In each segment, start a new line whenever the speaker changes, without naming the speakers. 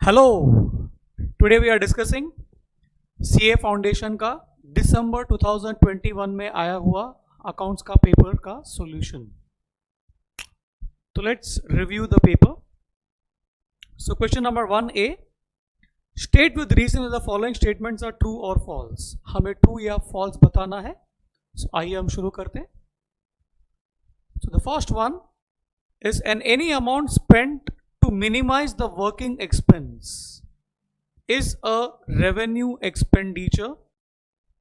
Hello, today we are discussing CA foundation का दिसंबर 2021 में आया हुआ अकाउंट्स का पेपर का सॉल्यूशन. तो let's review the paper. So question number 1A, state with reason if the following statements are true or false. हमें true या false बताना है. So आइए हम शुरू करते हैं. So the first one is an any amount spent to minimize the working expense is a revenue expenditure.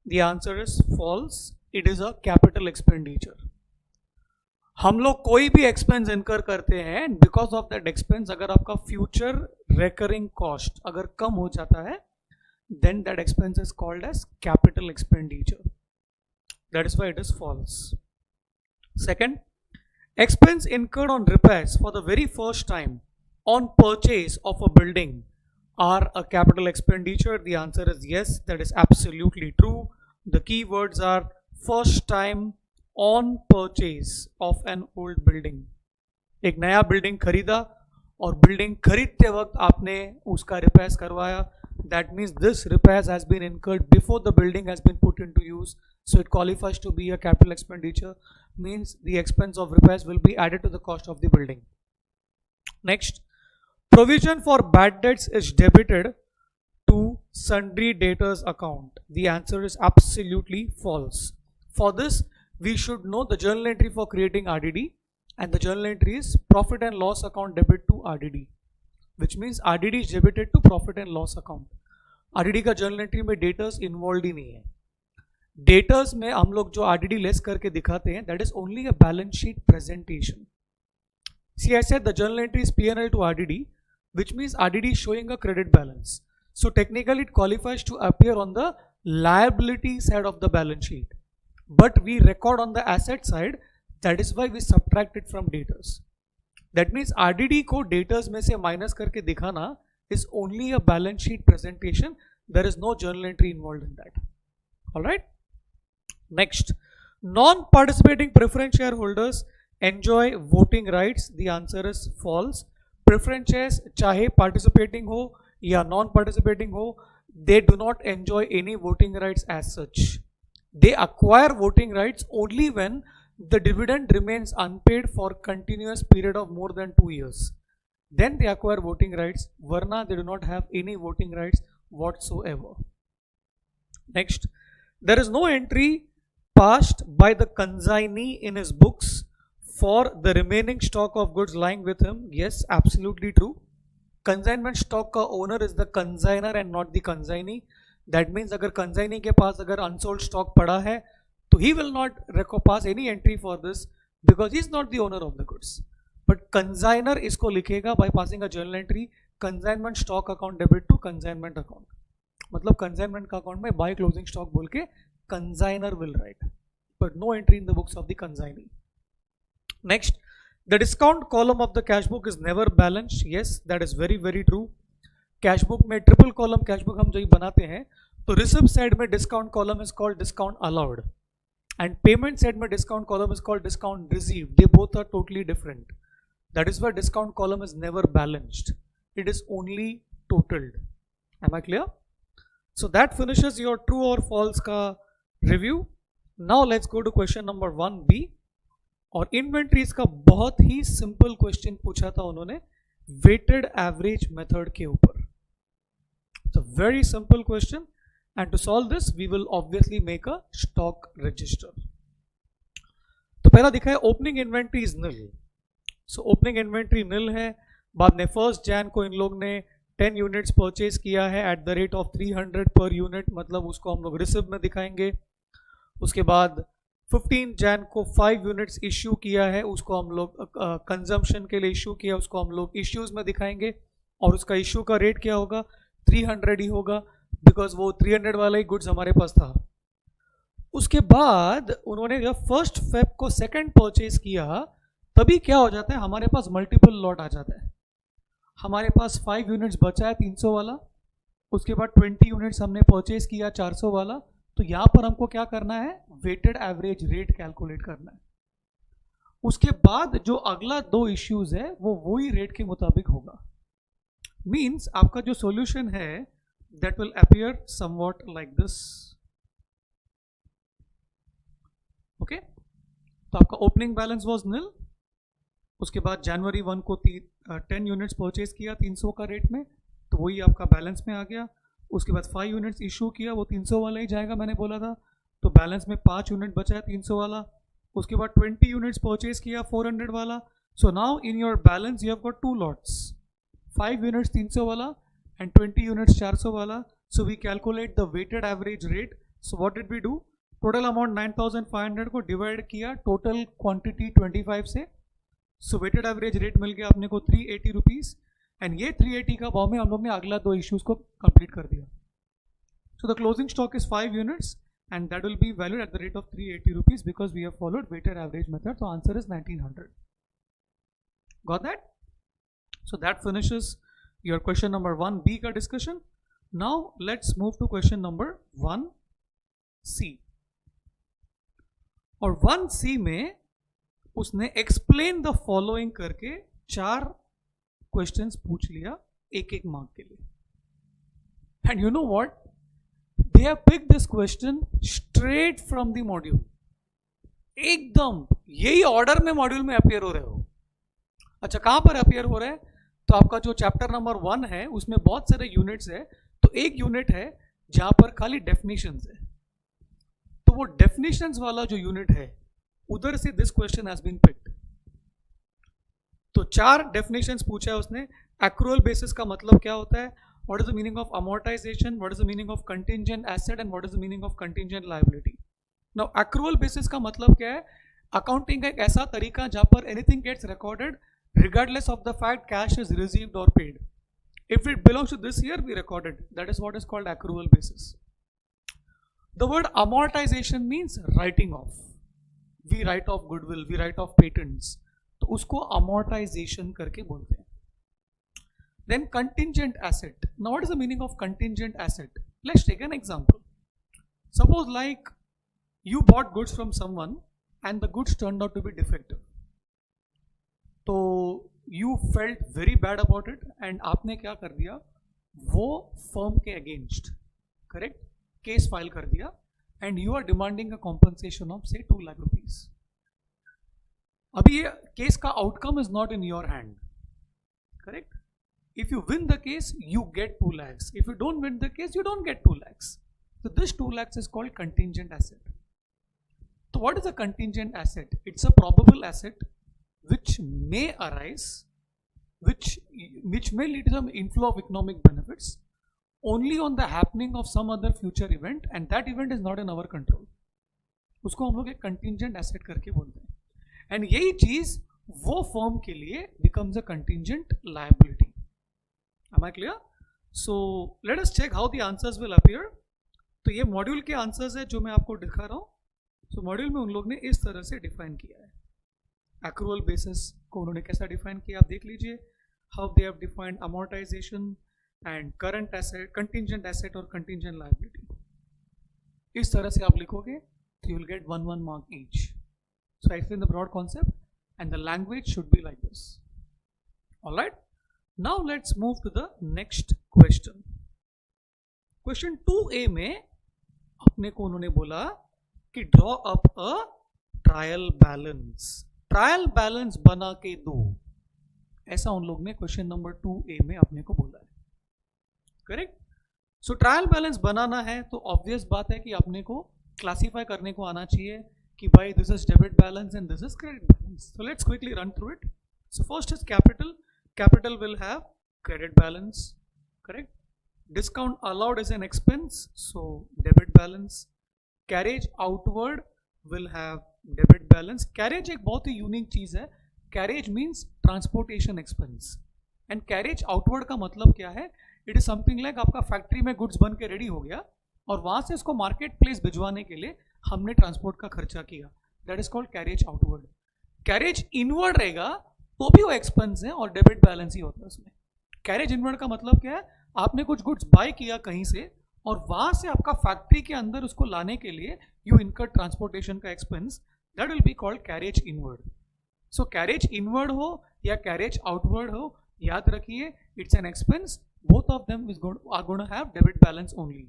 The answer is false. It is a capital expenditure. हम लोग कोई भी एक्सपेंस इनकर करते हैं, बिकॉज ऑफ दैट एक्सपेंस अगर आपका future recurring cost अगर कम हो जाता है, then that expense is called as capital expenditure. That is why it is false. Second, expense incurred on repairs for the very first time on purchase of a building are a capital expenditure. The answer is yes, that is absolutely true. The key words are first time on purchase of an old building. एक नया building खरीदा और building खरीदते वक्त आपने उसका repairs करवाया. That means this repairs has been incurred before the building has been put into use, so it qualifies to be a capital expenditure. Means the expense of repairs will be added to the cost of the building. Next, provision for bad debts is debited to sundry debtors account. The answer is absolutely false. For this, we should know the journal entry for creating RDD, and the journal entry is profit and loss account debit to RDD, which means RDD is debited to profit and loss account. RDD का journal entry में debtors involved ही नहीं है. Debtors में हम लोग जो RDD less करके दिखाते हैं, that is only a balance sheet presentation. See, I said the journal entry is P&L to RDD, which means RDD is showing a credit balance. So technically it qualifies to appear on the liability side of the balance sheet. But we record on the asset side, that is why we subtract it from debtors. That means RDD को debtors में से minus करके दिखाना is only a balance sheet presentation. There is no journal entry involved in that. Alright? Next, non-participating preference shareholders enjoy voting rights. The answer is false. Preference shares चाहे participating हो या non-participating हो, they do not enjoy any voting rights as such. They acquire voting rights only when the dividend remains unpaid for continuous period of more than 2 years. Then they acquire voting rights. Varna, they do not have any voting rights whatsoever. Next, there is no entry passed by the consignee in his books for the remaining stock of goods lying with him. Yes, absolutely true. Consignment stock का owner is the consigner and not the consignee. That means अगर consignee के पास अगर unsold stock पड़ा है, तो he will not pass any entry for this because he is not the owner of the goods. But consigner इसको लिखेगा by passing a journal entry, consignment stock account debit to consignment account. मतलब consignment का account में buy closing stock बोल के consigner will write, but no entry in the books of the consignee. Next, the discount column of the cash book is never balanced. Yes, that is very very true. Cash book में triple column cash book हम जो बनाते हैं, तो receipt side में discount column is called discount allowed and payment side में discount column is called discount received. They both are totally different. That is why discount column is never balanced. It is only totalled. Am I clear? So that finishes your true और false का review. Now let's go to question number 1B. और inventories का बहुत ही simple question पूछा था उन्होंने weighted average method के ऊपर. It's a very simple question, and to solve this we will obviously make a stock register. तो पहला दिखा है opening inventory is nil. So opening inventory nil है. बाद में 1 Jan को इन लोग ने 10 यूनिट्स परचेज किया है eight the rate of 300 per unit, मतलब उसको हम लोग रिसिप्ट में दिखाएंगे. उसके बाद 15 Jan को 5 यूनिट्स इश्यू किया है, उसको हम लोग कंजम्पशन के लिए इश्यू किया, उसको हम लोग इश्यूज में दिखाएंगे. और उसका इश्यू का रेट क्या होगा? 300 ही होगा, बिकॉज वो 300 वाला ही गुड्स हमारे पास था. उसके बाद उन्होंने जब 1 Feb को सेकंड परचेज किया, तभी क्या हो जाता है, हमारे पास मल्टीपल लॉट आ जाता है. हमारे पास 5 यूनिट्स बचा है 300 वाला, उसके बाद 20 यूनिट्स हमने परचेज किया 400 वाला. तो यहां पर हमको क्या करना है? वेटेड एवरेज रेट कैलकुलेट करना है. उसके बाद जो अगला 2 इश्यूज है वो वही रेट के मुताबिक होगा. मीन्स आपका जो सॉल्यूशन है that will appear somewhat like this. Okay, तो आपका ओपनिंग बैलेंस वाज निल. उसके बाद जनवरी 1 को 10 यूनिट्स परचेज किया 300 का रेट में, तो वही आपका बैलेंस में आ गया. उसके बाद 5 यूनिट्स इशू किया, वो 300 वाला ही जाएगा मैंने बोला था, तो बैलेंस में 5 यूनिट बचा है 300 वाला. उसके बाद 20 यूनिट्स परचेज किया 400 वाला. So now in your balance you have got 2 lots, 5 units 300 वाला एंड 20 यूनिट्स 400 वाला. So we calculate the weighted average rate. So what did we do, total amount 9500 को डिवाइड किया टोटल क्वांटिटी 25 से. So weighted average rate मिल गया अपने को 380 rupees. And ये 380 का भाव में हम लोग ने अगला 2 इश्यूज को कंप्लीट कर दिया. So the closing stock is 5 units and that will be valued at the rate of 380 rupees because we have followed weighted average method. So answer is 1900. Got that? So that finishes your question number 1B ka discussion. Now let's move to question number 1C. और 1C में उसने explain the following करके 4 questions पूछ लिया एक एक mark के लिए. And you know what? They have picked this question straight from the module. एकदम यही ऑर्डर में मॉड्यूल में अपियर हो रहे हो. अच्छा, कहां पर अपियर हो रहे हैं, तो आपका जो चैप्टर नंबर 1 है उसमें बहुत सारे यूनिट्स है. तो एक यूनिट है जहां पर खाली डेफिनेशंस है, तो वो डेफिनेशंस वाला जो यूनिट है उधर से this question has been picked. तो 4 डेफिनेशंस पूछा है उसने. एक्रूअल बेसिस का मतलब क्या होता है, what is the meaning of amortization, what is the meaning of contingent asset and what is the meaning of contingent liability. Now accrual basis का मतलब क्या है, अकाउंटिंग का एक ऐसा तरीका जहां पर anything gets recorded regardless of the fact cash is received or paid. If it belongs to this year, we record it. That is what is called accrual basis. The word amortization means writing off. We write off goodwill, we write off patents, तो उसको amortization करके बोलते हैं. Then contingent asset. Now what is the meaning of contingent asset? Let's take an example. Suppose like you bought goods from someone and the goods turned out to be defective. तो you felt very bad about it and आपने क्या कर दिया, वो firm के against, correct, case file कर दिया and you are demanding a compensation of say 2 lakh rupees. अभी ये case का outcome is not in your hand, correct? If you win the case, you get 2 lakhs. If you don't win the case, you don't get 2 lakhs. So this 2 lakhs is called contingent asset. So what is a contingent asset? It's a probable asset which may arise, which may lead to some inflow of economic benefits only on the happening of some other future event, and that event is not in our control. उसको हम लोग एक contingent asset करके बोलते हैं. And यही चीज वो फर्म के लिए becomes a contingent liability. Am I clear? So let us check how the answers will appear. तो ये मॉड्यूल के आंसर्स है जो मैं आपको दिखा रहा हूँ. So मॉड्यूल में उन लोग ने इस तरह से डिफाइन किया है. एक्रूअल बेसिस को उन्होंने कैसा डिफाइन किया आप देख लीजिए. How they have defined amortisation and current asset, contingent asset और कंटिंजेंट लायबिलिटी. इस तरह से आप लिखोगे तो you will gate 1 mark each. So I explain the broad concept and the language should be like this. All right. Now let's move to the next question. Question 2A में अपने को उन्होंने बोला कि draw up a trial balance. Trial balance बना के दो, ऐसा उन लोग ने क्वेश्चन नंबर 2A में अपने को बोला है. करेक्ट? सो ट्रायल बैलेंस बनाना है तो ऑब्वियस बात है कि अपने को क्लासीफाई करने को आना चाहिए कि भाई this is debit balance and this is credit balance. So let's quickly run through it. So first is capital. Capital will have credit balance, correct? Discount allowed is an expense, so debit balance. Carriage outward will have debit balance. Carriage एक बहुत ही unique चीज है. Carriage means transportation expense. And carriage outward का मतलब क्या है? It is something like आपका factory में गुड्स बन के रेडी हो गया और वहां से इसको मार्केट प्लेस भिजवाने के लिए हमने ट्रांसपोर्ट का खर्चा किया. That is called carriage outward. Carriage inward रहेगा तो भी वो एक्सपेंस है और डेबिट बैलेंस ही होता है उसमें. कैरेज इनवर्ड का मतलब क्या है? आपने कुछ गुड्स बाय किया कहीं से और वहां से आपका फैक्ट्री के अंदर उसको लाने के लिए यू इनकर ट्रांसपोर्टेशन का expense. That will be called carriage inward. So carriage inward हो या कैरेज आउटवर्ड हो, याद रखिए it's an expense, both of them are gonna have debit balance only.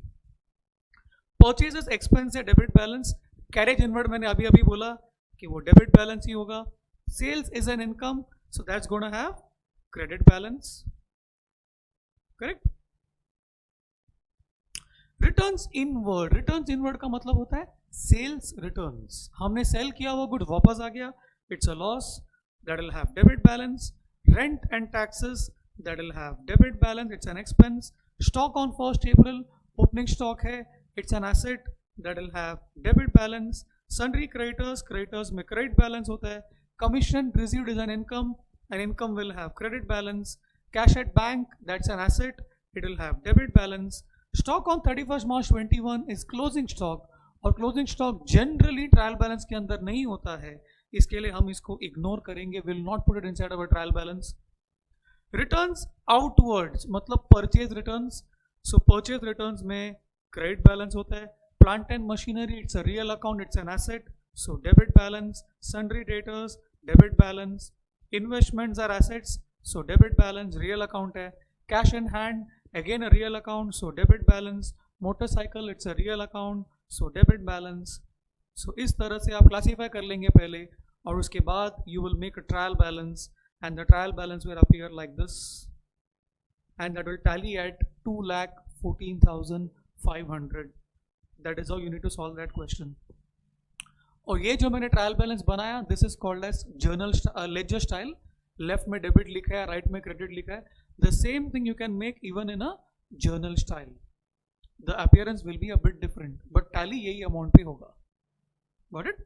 Purchases expense या डेबिट बैलेंस. कैरेज इनवर्ड मैंने अभी अभी बोला कि वो डेबिट बैलेंस ही होगा. Sales is an income, so that's gonna have credit balance. Correct. Returns inward. Returns inward का मतलब होता है सेल्स रिटर्न्स. हमने सेल किया हुआ गुड वापस आ गया, it's a loss, that will have debit balance. Rent and taxes, that will have debit balance, it's an expense. Stock on 1st April, opening stock है, it's an asset, that will have debit balance. Sundry creditors, creditors में credit balance होता है. Commission received is an income, and income will have credit balance. Cash at bank, that's an asset, it will have debit balance. Stock on 31st March 21 is closing stock, और closing stock generally trial balance के अंदर नहीं होता है, इसके लिए हम इसको इग्नोर करेंगे, will not put it inside our trial balance. Returns outwards मतलब purchase returns. So purchase returns में क्रेडिट बैलेंस होता है. Plant and machinery, it's a real account, it's an asset, so debit balance. Sundry debtors, debit balance. Investments are assets, so debit balance, real account है. Cash in hand, again a real account, so debit balance. Motorcycle, it's a real account, so debit balance. So इस तरह से आप classify कर लेंगे पहले, और उसके बाद you will make a trial balance, and the trial balance will appear like this, and that will tally at 2,14,500. That is how you need to solve that question. और ये जो मैंने ट्रायल बैलेंस बनाया, this is called as journal ledger style. Left में debit लिखा है, right में credit लिखा है. The same thing you can make even in a journal style. The appearance will be a bit different, but tally यही amount पे होगा. Got it?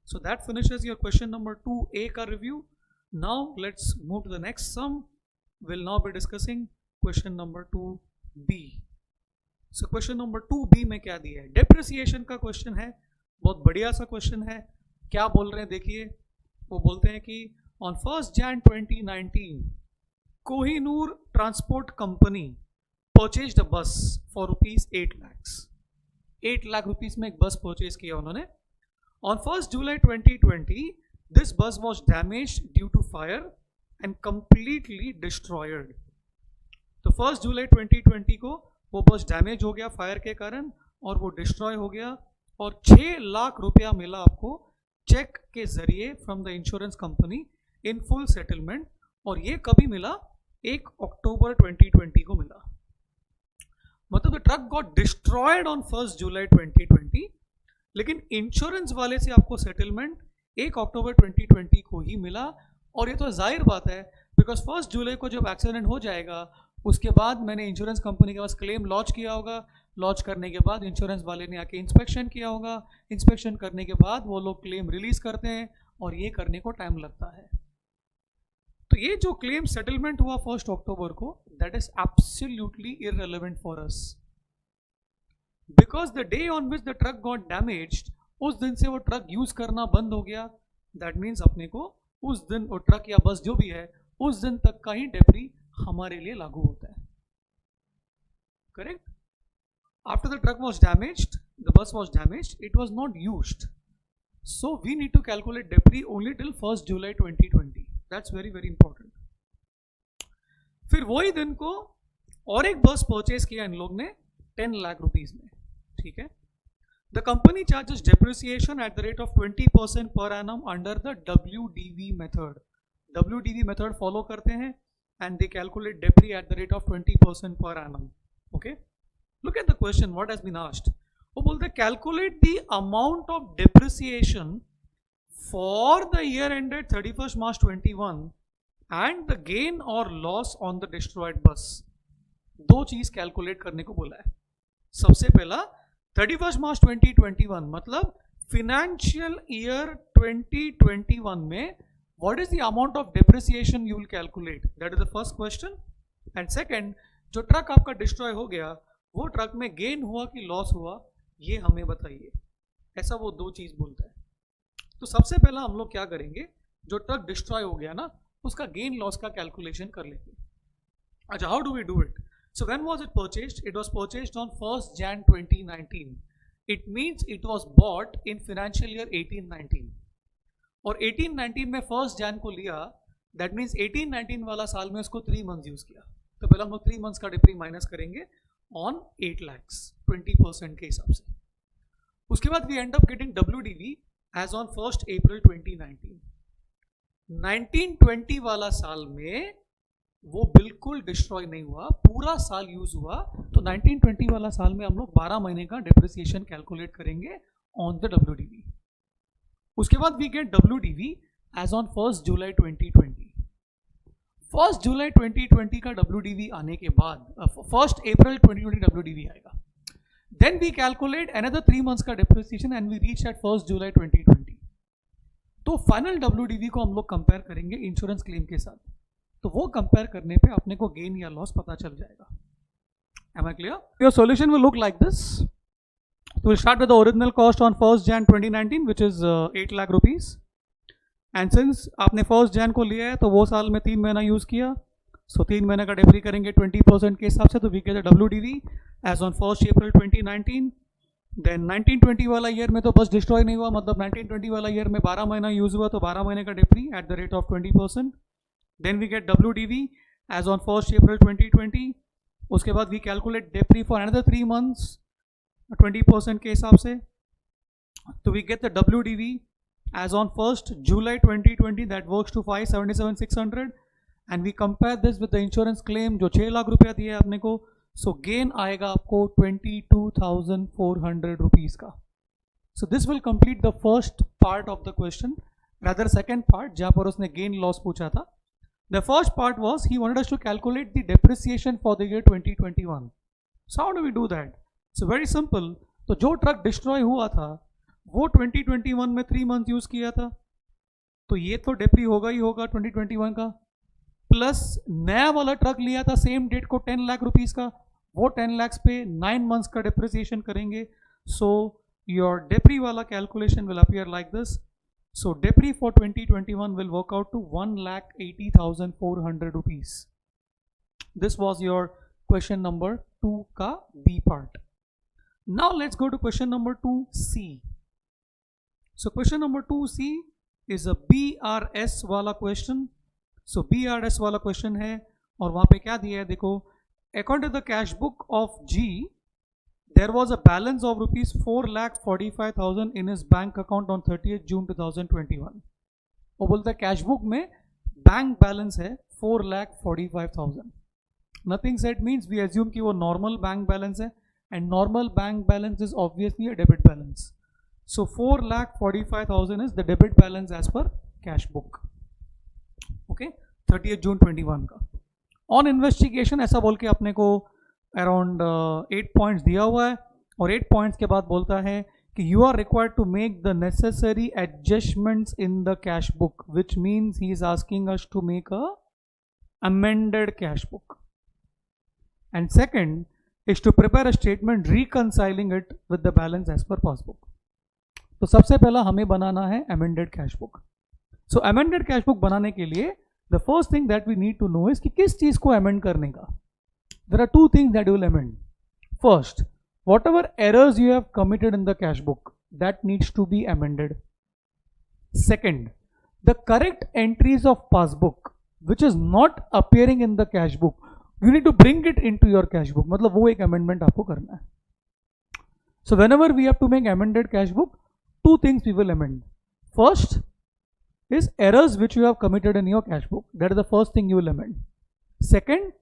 So that finishes your question number 2A का review. Now let's move to the next sum. We'll now be discussing question number 2B. So question number 2B में क्या दिया है? Depreciation का question है, बहुत बढ़िया सा question है. क्या बोल रहे हैं देखिए, वो बोलते हैं कि on 1st Jan 2019 Kohinoor Transport Company purchased a bus for rupees 8 lakhs. 8 lakh rupees में एक बस परचेज किया उन्होंने. On 1st July 2020, this bus was damaged due to fire and completely destroyed. तो 1st July 2020 को वो बस डैमेज हो गया फायर के कारण, और वो डिस्ट्रॉय हो गया, और 6 लाख रुपया मिला आपको चेक के जरिए from the insurance company in full settlement. और ये कभी मिला? 1 अक्टूबर 2020 को मिला. मतलब the truck got destroyed on 1st July 2020, लेकिन इंश्योरेंस वाले से आपको सेटलमेंट 1 अक्टूबर 2020 को ही मिला. और ये तो जाहिर बात है, बिकॉज 1st जुलाई को जब एक्सीडेंट हो जाएगा, उसके बाद मैंने इंश्योरेंस कंपनी के पास क्लेम लॉन्च किया होगा. लॉन्च करने के बाद इंश्योरेंस वाले ने आके इंस्पेक्शन किया होगा. इंस्पेक्शन करने के बाद वो लोग क्लेम रिलीज करते हैं, और ये करने को टाइम लगता है. तो ये जो क्लेम सेटलमेंट हुआ 1st अक्टूबर को, that is absolutely irrelevant for us, because the day on which the truck got damaged, उस दिन से वो ट्रक यूज करना बंद हो गया. दैट मीन्स अपने को उस दिन वो ट्रक या बस जो भी है, उस दिन तक का ही डेप्री हमारे लिए लागू होता है. Correct. After the truck was damaged, the bus was damaged, it was not used, so we need to calculate depre only till 1st July 2020. That's very very important. फिर वही दिन को और एक बस परचेज किया इन लोग ने 10 लाख रुपीज में. ठीक है. The company charges depreciation at the rate of 20% per annum under the WDV method. WDV method follow करते हैं, and they calculate depre at the rate of 20% per annum. Okay. Look at the question what has been asked. वो बोलते हैं calculate the amount of depreciation for the year ended 31st March 21 and the gain or loss on the destroyed bus. दो चीज calculate करने को बोला है. सबसे पहला 31st March 2021 मतलब फिनेंशियल ईयर 2021 में what is the amount of depreciation you will calculate? That is the first question. And second, जो ट्रक आपका डिस्ट्रॉय हो गया, वो ट्रक में गेन हुआ कि लॉस हुआ, ये हमें बताइए. ऐसा वो दो चीज बोलता है. तो सबसे पहला हम लोग क्या करेंगे, जो ट्रक डिस्ट्रॉय हो गया ना, उसका गेन लॉस का कैलकुलेशन कर लेंगे. अच्छा, how do we do it? So when was it purchased? It was purchased on 1st Jan 2019. It means it was bought in financial year 18-19. और 18-19 में 1st Jan को लिया, दैट मीन्स 18-19 वाला साल में उसको 3 मंथ्स यूज किया, तो पहले हम लोग 3 मंथ्स का डिप्री माइनस करेंगे ऑन 8 lakhs 20% के हिसाब से। उसके बाद we end up getting WDV as on 1st April 2019। 1920 वाला साल में वो बिल्कुल डिस्ट्रॉय नहीं हुआ, पूरा साल यूज हुआ, तो 1920 वाला साल में हम लोग 12 महीने का डिप्रिसिएशन कैलकुलेट करेंगे ऑन द WDV। उसके बाद we get WDV as on 1st July 2020। 1st July 2020 का WDV आने के बाद 1st April 2020 WDV आएगा, then we calculate another 3 months का depreciation and we reach at 1st July 2020। तो फाइनल WDV को हम लोग कंपेयर करेंगे इंश्योरेंस क्लेम के साथ, तो वो कंपेयर करने पे अपने को गेन या लॉस पता चल जाएगा। Am I clear? Your solution will look like this. So we'll start with the original cost on 1st Jan 2019 which is 8 lakh rupees, and since आपने 1st Jan को लिया है तो वो साल में 3 महीना यूज किया, सो 3 महीने का डिप्री करेंगे 20% के हिसाब से, तो we get the WDV as on 1st April 2019। Then 1920 वाला ईयर में तो बस डिस्ट्रॉय नहीं हुआ, मतलब 1920 वाला ईयर में 12 महीना यूज हुआ, तो 12 महीने का depre at the rate of 20%। Then we get WDV as on 1st April 2020। उसके बाद we calculate depre for another 3 months 20% के हिसाब से, तो we get the WDV as on 1st July 2020 that works to 577,600 and we compare this with the insurance claim जो 6 लाख रुपया दिया है अपने को, सो गेन आएगा आपको 22,400 रुपीज का। So this will complete the first part of the question, rather second part जहां पर उसने गेन लॉस पूछा था। The first part was he wanted us to calculate the depreciation for the year 2021. So how do we do that? So very simple. तो जो truck destroy हुआ था वो 2021 में 3 मंथ यूज किया था, तो ये तो डिप्री होगा ही होगा 2021 का, प्लस नया वाला ट्रक लिया था सेम डेट को 10 लाख रुपीज का, वो 10 लाख पे 9 मंथ्स का डिप्रिसिएशन करेंगे। सो योर डिप्री वाला calculation will appear like this. So depri for 2021 will work out to 1,80,400 rupees. This was your question number 2 ka B part. Now let's go to question number 2C. So question number 2C is a BRS वाला question. So BRS वाला question है और वहाँ पे क्या दिया है देखो, according to the cash book of G, there was a balance of rupees 4,45,000 in his bank account on 30th June 2021. वो बोलता है कैश बुक में बैंक बैलेंस है 4,45,000। Nothing said means we assume कि वो नॉर्मल बैंक बैलेंस है, and normal bank balance is obviously a debit balance. So 4,45,000 is the debit balance as per cash book, okay, 30th June 2021 का। On investigation ऐसा बोल के अपने को around 8 points दिया हुआ है, और 8 पॉइंट्स के बाद बोलता है कि you are required to make the necessary adjustments in the cash book, which means he is asking us to make a amended cash book, and second is to prepare a statement reconciling it with the balance as per passbook. तो सबसे पहला हमें बनाना है amended cash book. सो amended cash book बनाने के लिए the first thing that we need to know is कि किस चीज को अमेंड करने का। There are 2 things that you will amend. First, whatever errors you have committed in the cash book, that needs to be amended. Second, the correct entries of passbook which is not appearing in the cash book, you need to bring it into your cash book. मतलब वो एक amendment आपको करना है। So whenever we have to make amended cash book, 2 things we will amend. First is errors which you have committed in your cash book. That is the first thing you will amend. Second,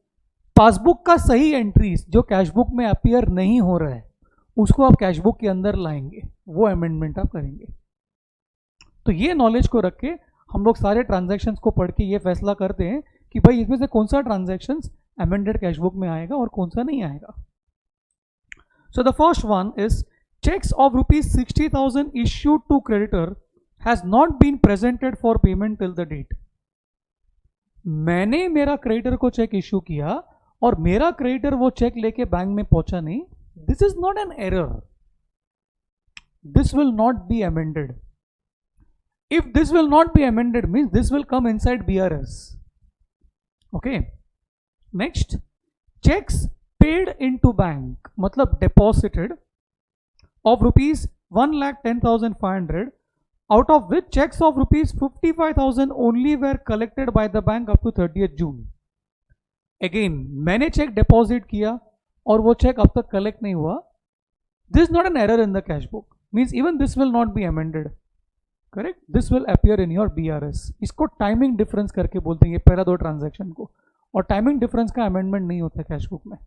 passbook का सही entries जो cash book में appear नहीं हो रहा है उसको आप कैश बुक के अंदर लाएंगे, वो अमेंडमेंट आप करेंगे। तो ये नॉलेज को रख के हम लोग सारे ट्रांजैक्शंस को पढ़ के ये फैसला करते हैं कि भाई इसमें से कौन सा ट्रांजैक्शंस अमेंडेड कैश बुक में आएगा और कौन सा नहीं आएगा। So the first one is cheques of ₹60,000 issued to creditor has not been presented for payment till the date. मैंने मेरा क्रेडिटर को चेक इश्यू किया और मेरा क्रेडिटर वो चेक लेके बैंक में पहुंचा नहीं, this is not an error, this will not be amended. If this will not be amended means this will come inside BRS, okay. Next, checks paid into bank मतलब deposited of ₹1,10,500 out of which checks of rupees 55,000 only were collected by the bank up to 30th June. Again, मैंने check deposit किया और वो check अब तक collect नहीं हुआ. This is not an error in the cash book. Means even this will not be amended. Correct? This will appear in your BRS. इसको timing difference करके बोलते हैं, ये पहला दो ट्रांजैक्शन को. और टाइमिंग डिफरेंस का अमेंडमेंट नहीं होता कैश बुक में.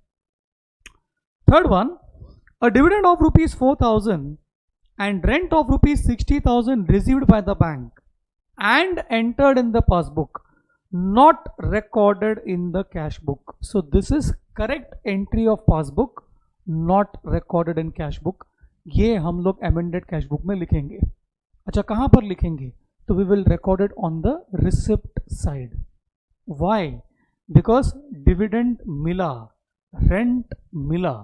Third one, a dividend of rupees 4,000 and rent of rupees 60,000 received by the bank and entered in the passbook, not recorded in the cash book. So this is correct entry of passbook, not recorded in cash book. ये हम लोग amended cash book में लिखेंगे. अच्छा, कहाँ पर लिखेंगे? तो we will record it on the receipt side. Why? Because dividend मिला, rent मिला,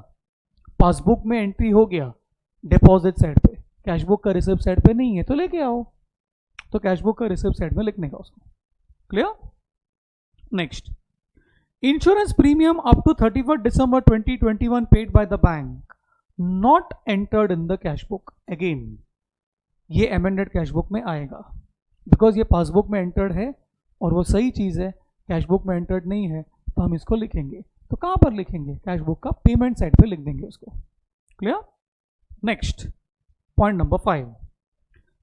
पासबुक में एंट्री हो गया डिपॉजिट साइड पे, कैश बुक का रिसिप्ट साइड पे नहीं है तो लेके आओ. तो कैश बुक का रिसिप्ट साइड में लिखने का उसको. Clear? Next, insurance premium up to 31 December 2021 paid by the bank, not entered in the cash book. Again ये अमेंडेड कैश बुक में आएगा बिकॉज ये पासबुक में एंटर्ड है और वो सही चीज है, कैश बुक में एंटर्ड नहीं है, तो हम इसको लिखेंगे. तो कहां पर लिखेंगे? कैश बुक का पेमेंट साइड पे लिख देंगे उसको. Clear? Next, point number 5,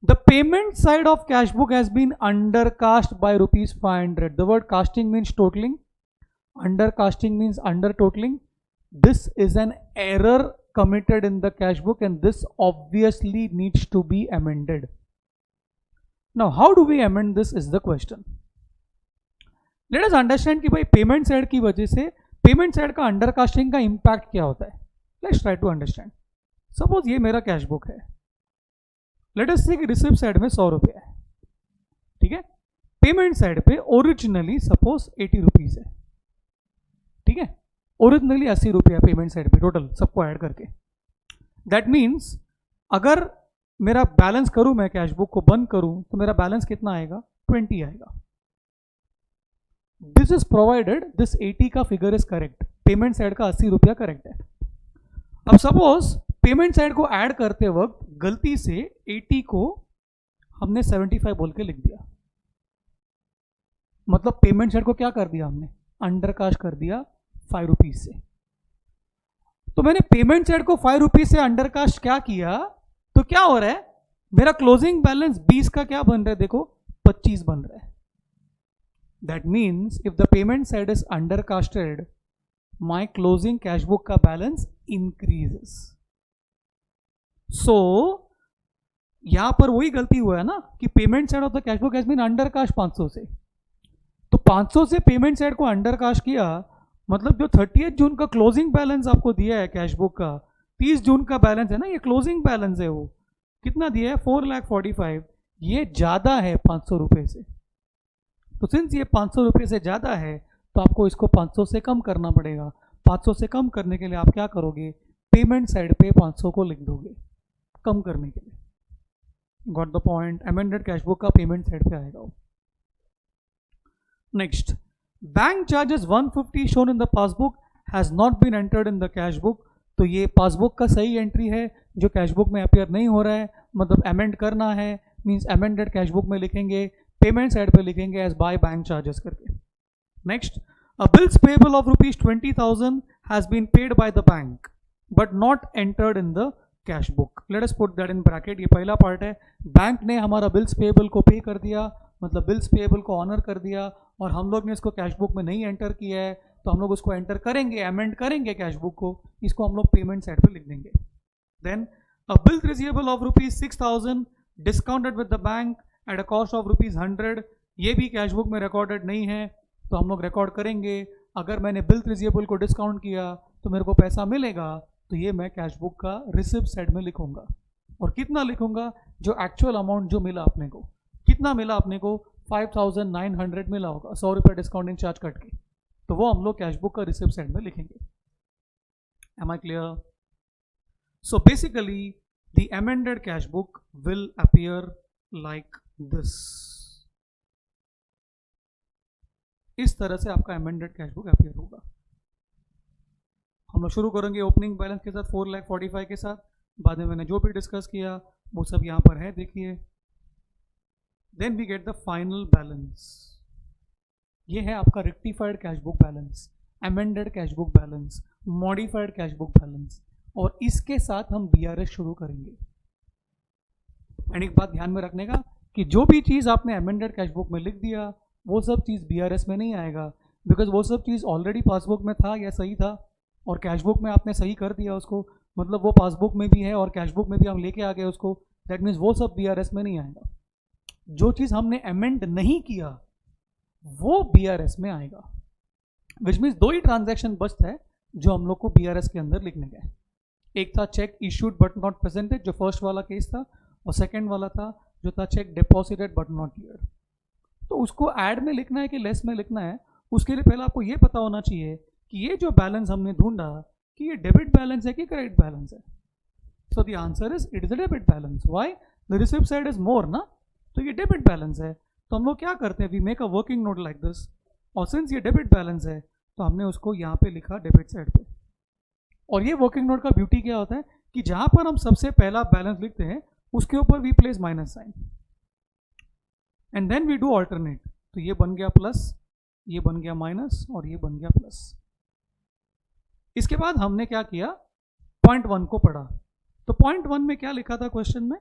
the payment side of cash book has been undercast by rupees 500. The word casting means totalling, undercasting means under totalling. This is an error committed in the cash book and this obviously needs to be amended. Now how do we amend this is the question. Let us understand कि भाई payment side की वजह से payment side का undercasting का impact क्या होता है. Let's try to understand. Suppose ये मेरा कैश बुक है, लेट अस से कि रिसिप्ट साइड में 100 रुपये है, ठीक है. पेमेंट साइड पे ओरिजिनली सपोज 80 रुपीज है, ठीक है. ओरिजिनली 80 रुपया पेमेंट साइड पे टोटल सबको ऐड करके. दैट मीन्स अगर मेरा बैलेंस करूं, मैं कैश बुक को बंद करूं तो मेरा बैलेंस कितना आएगा? 20 आएगा. दिस इज प्रोवाइडेड दिस 80 का figure is correct, payment side का 80 रुपया करेक्ट है. अब सपोज पेमेंट साइड को ऐड करते वक्त गलती से 80 को हमने 75 बोल के लिख दिया. मतलब पेमेंट साइड को क्या कर दिया हमने? अंडरकास्ट कर दिया 5 रुपीज से. तो मैंने पेमेंट साइड को 5 रुपीज से अंडरकास्ट क्या किया, तो क्या हो रहा है? मेरा क्लोजिंग बैलेंस 20 का क्या बन रहा है? देखो 25 बन रहा है. That means if the payment side is undercasted, my closing cash book का बैलेंस इंक्रीजेस. सो यहां पर वही गलती हुआ है ना कि payment side of the cash book has been undercast 500 से. तो 500 से पेमेंट साइड को अंडरकास्ट किया, मतलब जो 30 जून का क्लोजिंग बैलेंस आपको दिया है कैश बुक का, 30 जून का बैलेंस है ना, ये क्लोजिंग बैलेंस है, वो कितना दिया है? 4,45,000. ये ज्यादा है 500 रुपये से. तो सिंस ये 500 रुपये से ज्यादा है तो आपको इसको 500 से कम करना पड़ेगा. 500 से कम करने के लिए आप क्या करोगे? पेमेंट साइड पे 500 को लिख दोगे कम करने के लिए. Got the point? Amended cash book का पेमेंट साइड पे आएगा. Next, bank charges 150 shown in the passbook has not been entered in the cash book. तो ये पासबुक का सही एंट्री है जो कैश बुक में अपियर नहीं हो रहा है, मतलब अमेंड करना है. मींस अमेंडेड कैश बुक में लिखेंगे, पेमेंट साइड पे लिखेंगे एज बाय बैंक चार्जेस करके. Next, a bills payable of rupees 20,000 has been paid by the bank but not entered in the cash book. Let us put that in bracket. ये पहला part है, bank ने हमारा bills payable को पे कर दिया, मतलब बिल्स पेबल को ऑनर कर दिया, और हम लोग ने इसको कैश बुक में नहीं एंटर किया है, तो हम लोग उसको एंटर करेंगे, अमेंड करेंगे कैश बुक को, इसको हम लोग पेमेंट साइड पे लिख देंगे. Then a bill receivable of rupees 6,000 discounted with the bank at a cost of rupees 100. ये भी कैश बुक में रिकॉर्डेड नहीं है, तो हम लोग रिकॉर्ड करेंगे. अगर मैंने बिल रिसीवेबल को डिस्काउंट किया तो मेरे को पैसा मिलेगा, तो ये मैं कैश बुक का रिसिप्ट साइड में लिखूंगा. और कितना लिखूंगा? जो एक्चुअल अमाउंट जो मिला अपने को. कितना मिला अपने को? 5,900 मिला होगा, 100 रुपये डिस्काउंटिंग चार्ज कट के. तो वो हम लोग कैश बुक का रिसिप्ट साइड में लिखेंगे. Am I clear? So basically the amended cash book will appear like this. इस तरह से आपका अमेंडेड कैश बुक अपीयर होगा. हम लोग शुरू करेंगे ओपनिंग बैलेंस के साथ 4,45,000 के साथ. बाद में मैंने जो भी डिस्कस किया वो सब यहाँ पर है, देखिए. Then we get the final balance. ये है आपका rectified cash book balance, amended cash book balance, modified cash book balance, और इसके साथ हम बीआरएस शुरू करेंगे। एंड एक बात ध्यान में रखने का कि जो भी चीज़ आपने अमेंडेड कैश बुक में लिख दिया वो सब चीज़ बीआरएस में नहीं आएगा, बिकॉज वो सब चीज़ ऑलरेडी पासबुक में था या सही था और कैश बुक में आपने सही कर दिया उसको, मतलब वो पासबुक में भी है और कैश बुक में भी हम लेके आ गए उसको, दैट मीन्स वो सब बीआरएस में नहीं आएगा। जो चीज़ हमने अमेंड नहीं किया वो बीआरएस में आएगा, विच मीन्स दो ही ट्रांजैक्शन बचता है जो हम लोग को बीआरएस के अंदर लिखने गए। एक था check issued but not presented, जो फर्स्ट वाला केस था, और सेकंड वाला था जो था check deposited but not cleared. तो उसको ऐड में लिखना है कि लेस में लिखना है, उसके लिए पहले आपको ये पता होना चाहिए कि ये जो बैलेंस हमने ढूंढा कि ये डेबिट बैलेंस है कि क्रेडिट बैलेंस है। So the answer is it is a debit balance. Why? The receipt side is more ना, तो ये डेबिट बैलेंस है। तो हम लोग क्या करते हैं, we make a working note like this, और सिंस ये डेबिट बैलेंस है तो हमने उसको यहाँ पे लिखा डेबिट साइड पे। और ये वर्किंग नोट का ब्यूटी क्या होता है कि जहां पर हम सबसे पहला बैलेंस लिखते हैं उसके ऊपर we place minus sign and then we do alternate. तो ये बन गया प्लस, ये बन गया माइनस, और ये बन गया प्लस। इसके बाद हमने क्या किया, पॉइंट 1 को पढ़ा। तो पॉइंट 1 में क्या लिखा था क्वेश्चन में,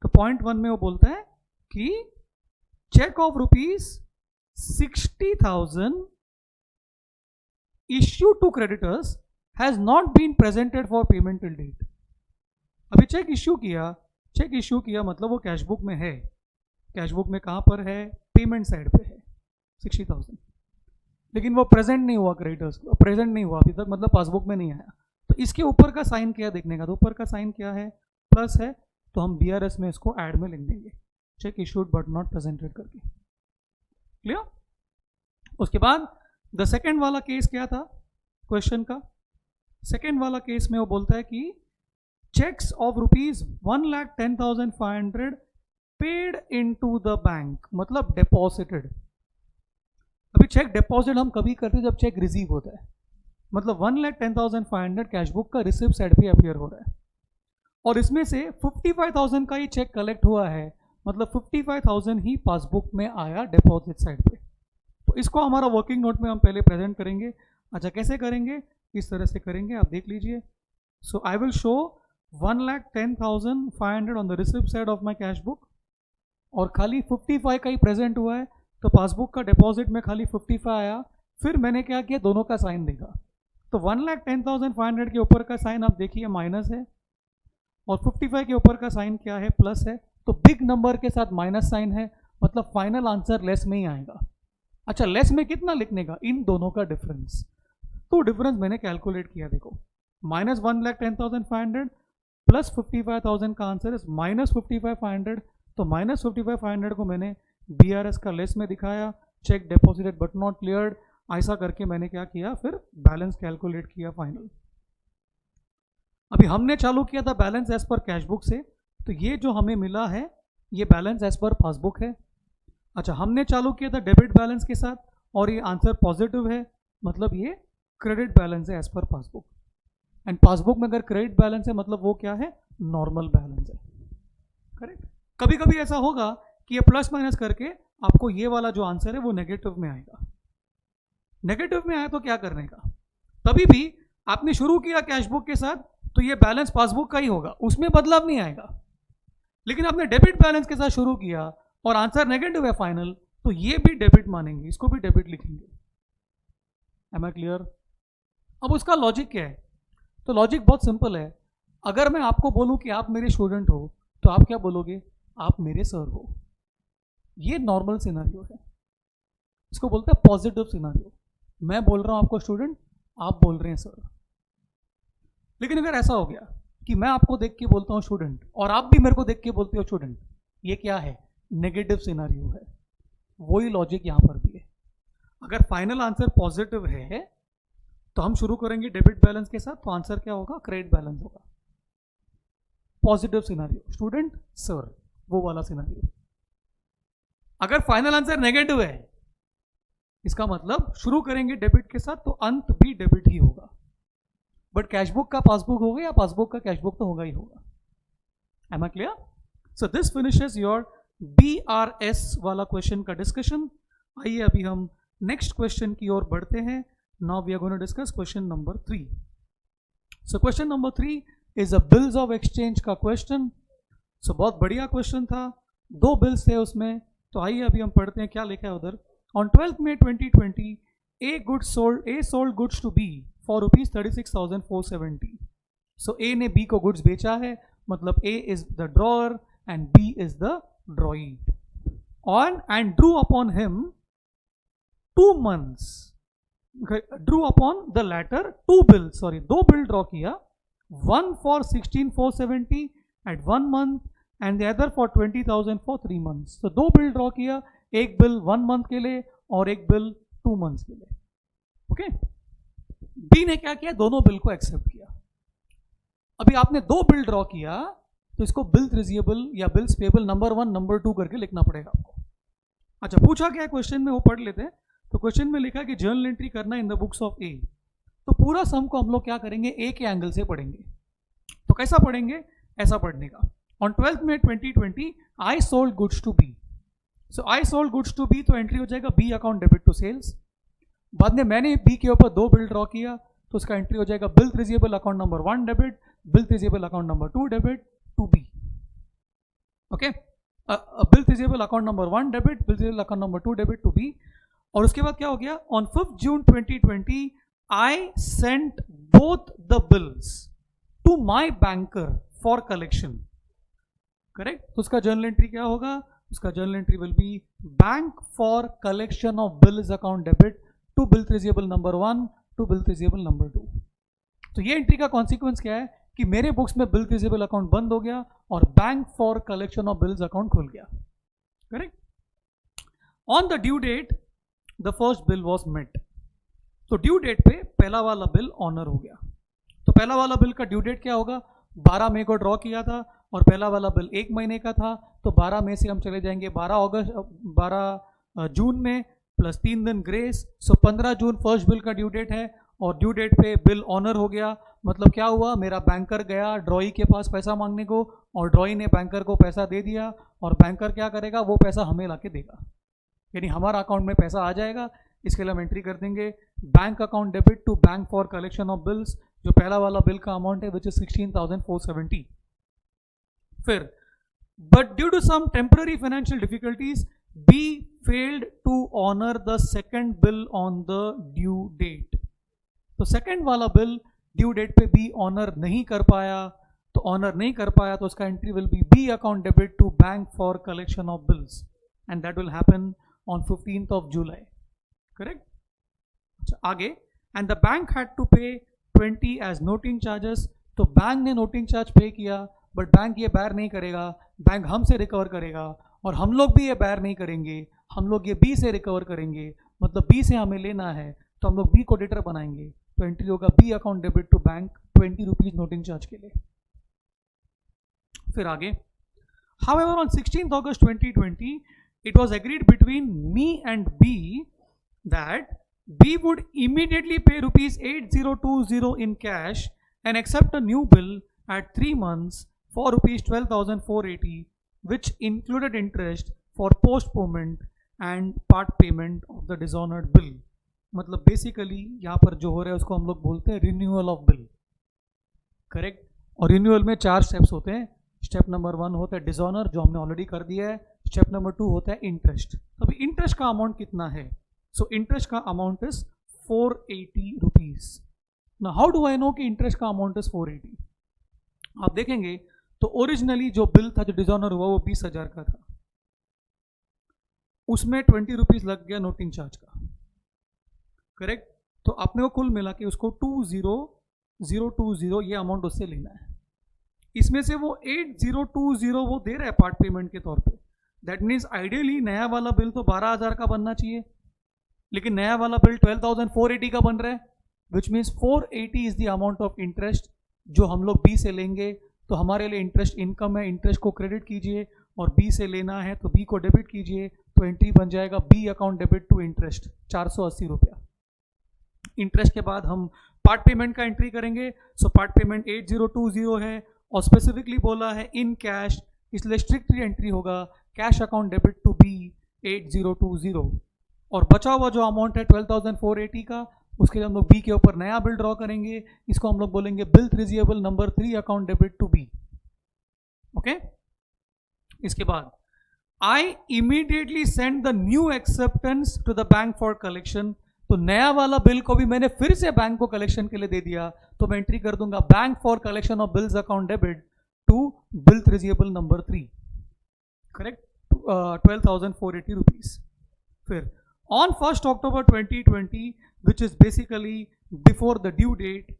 तो पॉइंट 1 में वो बोलता है कि cheque of ₹60,000 issue to creditors has not been presented for payment till date. अभी चेक इश्यू किया मतलब वो कैश बुक में है। कैश बुक में कहां पर है, पेमेंट साइड पे है 60,000, लेकिन वो प्रेजेंट नहीं हुआ, क्रेडिटर्स प्रेजेंट नहीं हुआ अभी तक, मतलब पासबुक में नहीं आया। तो इसके ऊपर का साइन क्या देखने का, तो ऊपर का साइन क्या है, प्लस है, तो हम बीआरएस में इसको ऐड में लिख देंगे, check issued but not presented करके। क्लियर? उसके बाद द सेकेंड वाला केस क्या था क्वेश्चन का, सेकेंड वाला केस में वो बोलता है कि cheques of ₹1,10,500 paid into the bank, मतलब डिपॉजिटेड। अभी चेक डिपॉजिट हम कभी करते हैं जब चेक रिसीव होता है, मतलब 1,10,500 कैश बुक का रिसिप्ट साइड पे अपियर हो रहा है, और इसमें से 55,000 का ही चेक कलेक्ट हुआ है, मतलब 55,000 ही पासबुक में आया डिपॉजिट साइड पे। तो इसको हमारा वर्किंग नोट में हम पहले प्रेजेंट करेंगे। अच्छा, कैसे करेंगे, इस तरह से करेंगे, आप देख लीजिए। So I will show 1,10,500 on the receipt side of my cash book, और खाली 55 का ही प्रेजेंट हुआ है, तो पासबुक का डिपॉजिट में खाली 55 आया। फिर मैंने क्या किया, दोनों का साइन देखा, तो 1,10,500 के ऊपर का साइन आप देखिए माइनस है, और 55 के ऊपर का साइन क्या है, प्लस है। तो बिग नंबर के साथ माइनस साइन है, मतलब फाइनल आंसर लेस में ही आएगा। अच्छा, लेस में कितना लिखने का, इन दोनों का डिफरेंस। तो डिफरेंस मैंने कैलकुलेट किया, देखो, माइनस 1,10,500 प्लस 55,000 का आंसर इज माइनस 55,500। तो माइनस 55,500 को मैंने बीआरएस का लेस में दिखाया, check deposited but not cleared, ऐसा करके मैंने क्या किया, फिर बैलेंस कैलकुलेट किया फाइनल। अभी हमने चालू किया था balance as per cash book से, तो ये जो हमें मिला है ये बैलेंस एज पर पासबुक है। अच्छा, हमने चालू किया था डेबिट बैलेंस के साथ, और ये आंसर पॉजिटिव है, मतलब ये क्रेडिट बैलेंस है as per passbook. And passbook में अगर क्रेडिट बैलेंस है मतलब वो क्या है, नॉर्मल बैलेंस है। करेक्ट? कभी कभी ऐसा होगा कि ये प्लस माइनस करके आपको ये वाला जो आंसर है वो नेगेटिव में आएगा। नेगेटिव में आया तो क्या करने का, तभी भी आपने शुरू किया कैश बुक के साथ तो ये बैलेंस पासबुक का ही होगा, उसमें बदलाव नहीं आएगा। लेकिन आपने डेबिट बैलेंस के साथ शुरू किया और आंसर नेगेटिव है फाइनल, तो ये भी डेबिट मानेंगे, इसको भी डेबिट लिखेंगे। Am I clear? अब उसका लॉजिक क्या है, तो लॉजिक बहुत सिंपल है। अगर मैं आपको बोलूं कि आप मेरे स्टूडेंट हो तो आप क्या बोलोगे, आप मेरे सर हो। ये नॉर्मल सिनेरियो है, इसको बोलते हैं पॉजिटिव सिनेरियो। मैं बोल रहा हूं आपको स्टूडेंट, आप बोल रहे हैं सर। लेकिन अगर ऐसा हो गया कि मैं आपको देख के बोलता हूं स्टूडेंट और आप भी मेरे को देख के बोलते हो स्टूडेंट, ये क्या है, नेगेटिव सिनेरियो है। वही लॉजिक यहां पर भी है। अगर फाइनल आंसर पॉजिटिव है तो हम शुरू करेंगे डेबिट बैलेंस के साथ, तो आंसर क्या होगा, क्रेडिट बैलेंस होगा। पॉजिटिव सिनेरियो, स्टूडेंट सर, वो वाला सिनेरियो। अगर फाइनल आंसर नेगेटिव है, इसका मतलब शुरू करेंगे डेबिट के साथ तो अंत भी डेबिट ही होगा। बट कैशबुक का पासबुक होगा या पासबुक का कैशबुक तो होगा ही होगा। Am I clear? So this finishes your BRS वाला क्वेश्चन का डिस्कशन। आइए अभी हम नेक्स्ट क्वेश्चन की ओर बढ़ते हैं। Now we are going to discuss question number 3। So question number 3 is a bills of exchange का क्वेश्चन। सो बहुत बढ़िया क्वेश्चन था, 2 बिल्स थे उसमें। तो आइए अभी हम पढ़ते हैं क्या लिखा है उधर। On 12 May 2020 A sold goods to B for rupees 36,470। So A ने B को गुड्स बेचा है, मतलब A is the drawer and B is the drawee, on and drew upon him 2 months, drew upon the latter 2 bills, sorry 2 bill draw किया, one for 16,470 at 1 month and the other for 20,000 for 3 months। तो 2 bill draw किया, एक bill 1 month के लिए और एक bill 2 months के लिए। ओके, बी ने क्या किया, दोनों बिल को एक्सेप्ट किया। अभी आपने 2 बिल ड्रॉ किया तो इसको बिल्स रिसीवेबल या बिल्स पेबल नंबर 1 नंबर 2 करके लिखना पड़ेगा आपको। अच्छा, पूछा क्या क्वेश्चन में वो पढ़ लेते हैं। तो क्वेश्चन में लिखा कि जर्नल एंट्री करना इन द बुक्स ऑफ ए। तो पूरा सम को हम लोग क्या करेंगे, ए के एंगल से पढ़ेंगे। तो कैसा पढ़ेंगे, ऐसा पढ़ने का। On 12 May 2020 I sold goods to B. So I sold goods to B, तो एंट्री हो जाएगा B account debit to sales. बाद में मैंने बी के ऊपर 2 बिल ड्रॉ किया तो उसका एंट्री हो जाएगा bill receivable account number 1 debit, bill receivable account number 2 debit to B. Okay, bill receivable account number 1 debit, bill receivable account number 2 debit to B. और उसके बाद क्या हो गया, on 5 June 2020 I sent both the bills to my banker for collection. Correct, तो उसका journal entry क्या होगा, उसका journal entry will be bank for collection of bills account debit to bill receivable number 1 to bill receivable number 2। तो ये entry का consequence क्या है कि मेरे बुक्स में बिल रिसीवेबल अकाउंट बंद हो गया और bank for collection of bills account खुल गया। Correct, on the due date the first bill was met. तो ड्यू डेट पे पहला वाला बिल ऑनर हो गया। तो पहला वाला बिल का ड्यू डेट क्या होगा, 12 मई को ड्रॉ किया था और पहला वाला बिल 1 महीने का था। तो 12 मई से हम चले जाएंगे 12 जून में प्लस 3 दिन ग्रेस। सो 15 जून फर्स्ट बिल का ड्यू डेट है और ड्यू डेट पे बिल ऑनर हो गया। मतलब क्या हुआ, मेरा बैंकर गया ड्रॉई के पास पैसा मांगने को और ड्रॉई ने बैंकर को पैसा दे दिया और बैंकर क्या करेगा, वो पैसा हमें लाके देगा, यानी हमारा अकाउंट में पैसा आ जाएगा। इसके लिए हम एंट्री कर देंगे bank account debit to bank for collection of bills, जो पहला वाला बिल का अमाउंट है विच इज 16,470। फिर but due to some temporary financial difficulties B failed to honour the second bill on the due date. तो second वाला bill due date पे B honour नहीं कर पाया, तो उसका entry will be B account debit to bank for collection of bills and that will happen on 15th of July। Correct, अच्छा आगे, and the bank had to pay 20 as noting charges. तो bank ने noting charge पे किया but bank ये बैर नहीं करेगा, बैंक हमसे रिकवर करेगा और हम लोग भी ये बैर नहीं करेंगे, हम लोग ये बी से रिकवर करेंगे। मतलब बी से हमें लेना है तो हम लोग बी को डेटर बनाएंगे। तो एंट्री होगा B account debit to bank 20 rupees noting charge के लिए। फिर आगे, however on 16th August 2020 it was agreed between me and B that B would immediately pay rupees 8020 in cash and accept a new bill at 3 months for rupees 12,480, which included interest for postponement and part payment of the dishonored bill। मतलब basically यहाँ पर जो हो रहा है उसको हम लोग बोलते हैं रिन्यूअल ऑफ बिल। करेक्ट, और रिन्यूअल में 4 स्टेप्स होते हैं। स्टेप नंबर 1 होता है डिसऑनर, जो हमने ऑलरेडी कर दिया है। स्टेप नंबर 2 होता है इंटरेस्ट। तो अभी इंटरेस्ट का अमाउंट कितना है, सो इंटरेस्ट का amount is 480 rupees. Now how do I know कि इंटरेस्ट का अमाउंट इज 480? आप देखेंगे तो ओरिजिनली जो बिल था, जो डिसऑनर हुआ, वो 20,000 का था, उसमें 20 रुपीज लग गया नोटिंग चार्ज का। करेक्ट, तो आपने को कुल मिला के उसको 20,020 ये अमाउंट उससे लेना है। इसमें से वो 8020 वो दे रहा है पार्ट पेमेंट के तौर पे। दैट मीन्स आइडियली नया वाला बिल तो 12,000 का बनना चाहिए, लेकिन नया वाला बिल 12,480 का बन रहा है, which means 480 is the amount of interest जो हम लोग बी से लेंगे। तो हमारे लिए इंटरेस्ट इनकम है, इंटरेस्ट को क्रेडिट कीजिए और बी से लेना है तो बी को डेबिट कीजिए। तो एंट्री बन जाएगा B account debit to interest 480 रुपया। इंटरेस्ट के बाद हम पार्ट पेमेंट का एंट्री करेंगे। सो पार्ट पेमेंट 8020 है और स्पेसिफिकली बोला है इन कैश, इसलिए स्ट्रिक्टली एंट्री होगा cash account debit to B 8020, और बचा हुआ जो अमाउंट है 12,480 का, उसके लिए हम लोग बी के ऊपर नया बिल ड्रॉ करेंगे. इसको हम लोग बोलेंगे bill receivable number 3 account debit to B. Okay. इसके बाद I immediately send the new acceptance to the bank for collection. तो नया वाला बिल को भी मैंने फिर से बैंक को कलेक्शन के लिए दे दिया, तो मैं एंट्री कर दूंगा bank for collection of bills account debit to bill receivable number 3. Correct. 12,480 rupees. फिर on 1 October 2020, which is basically before the due date,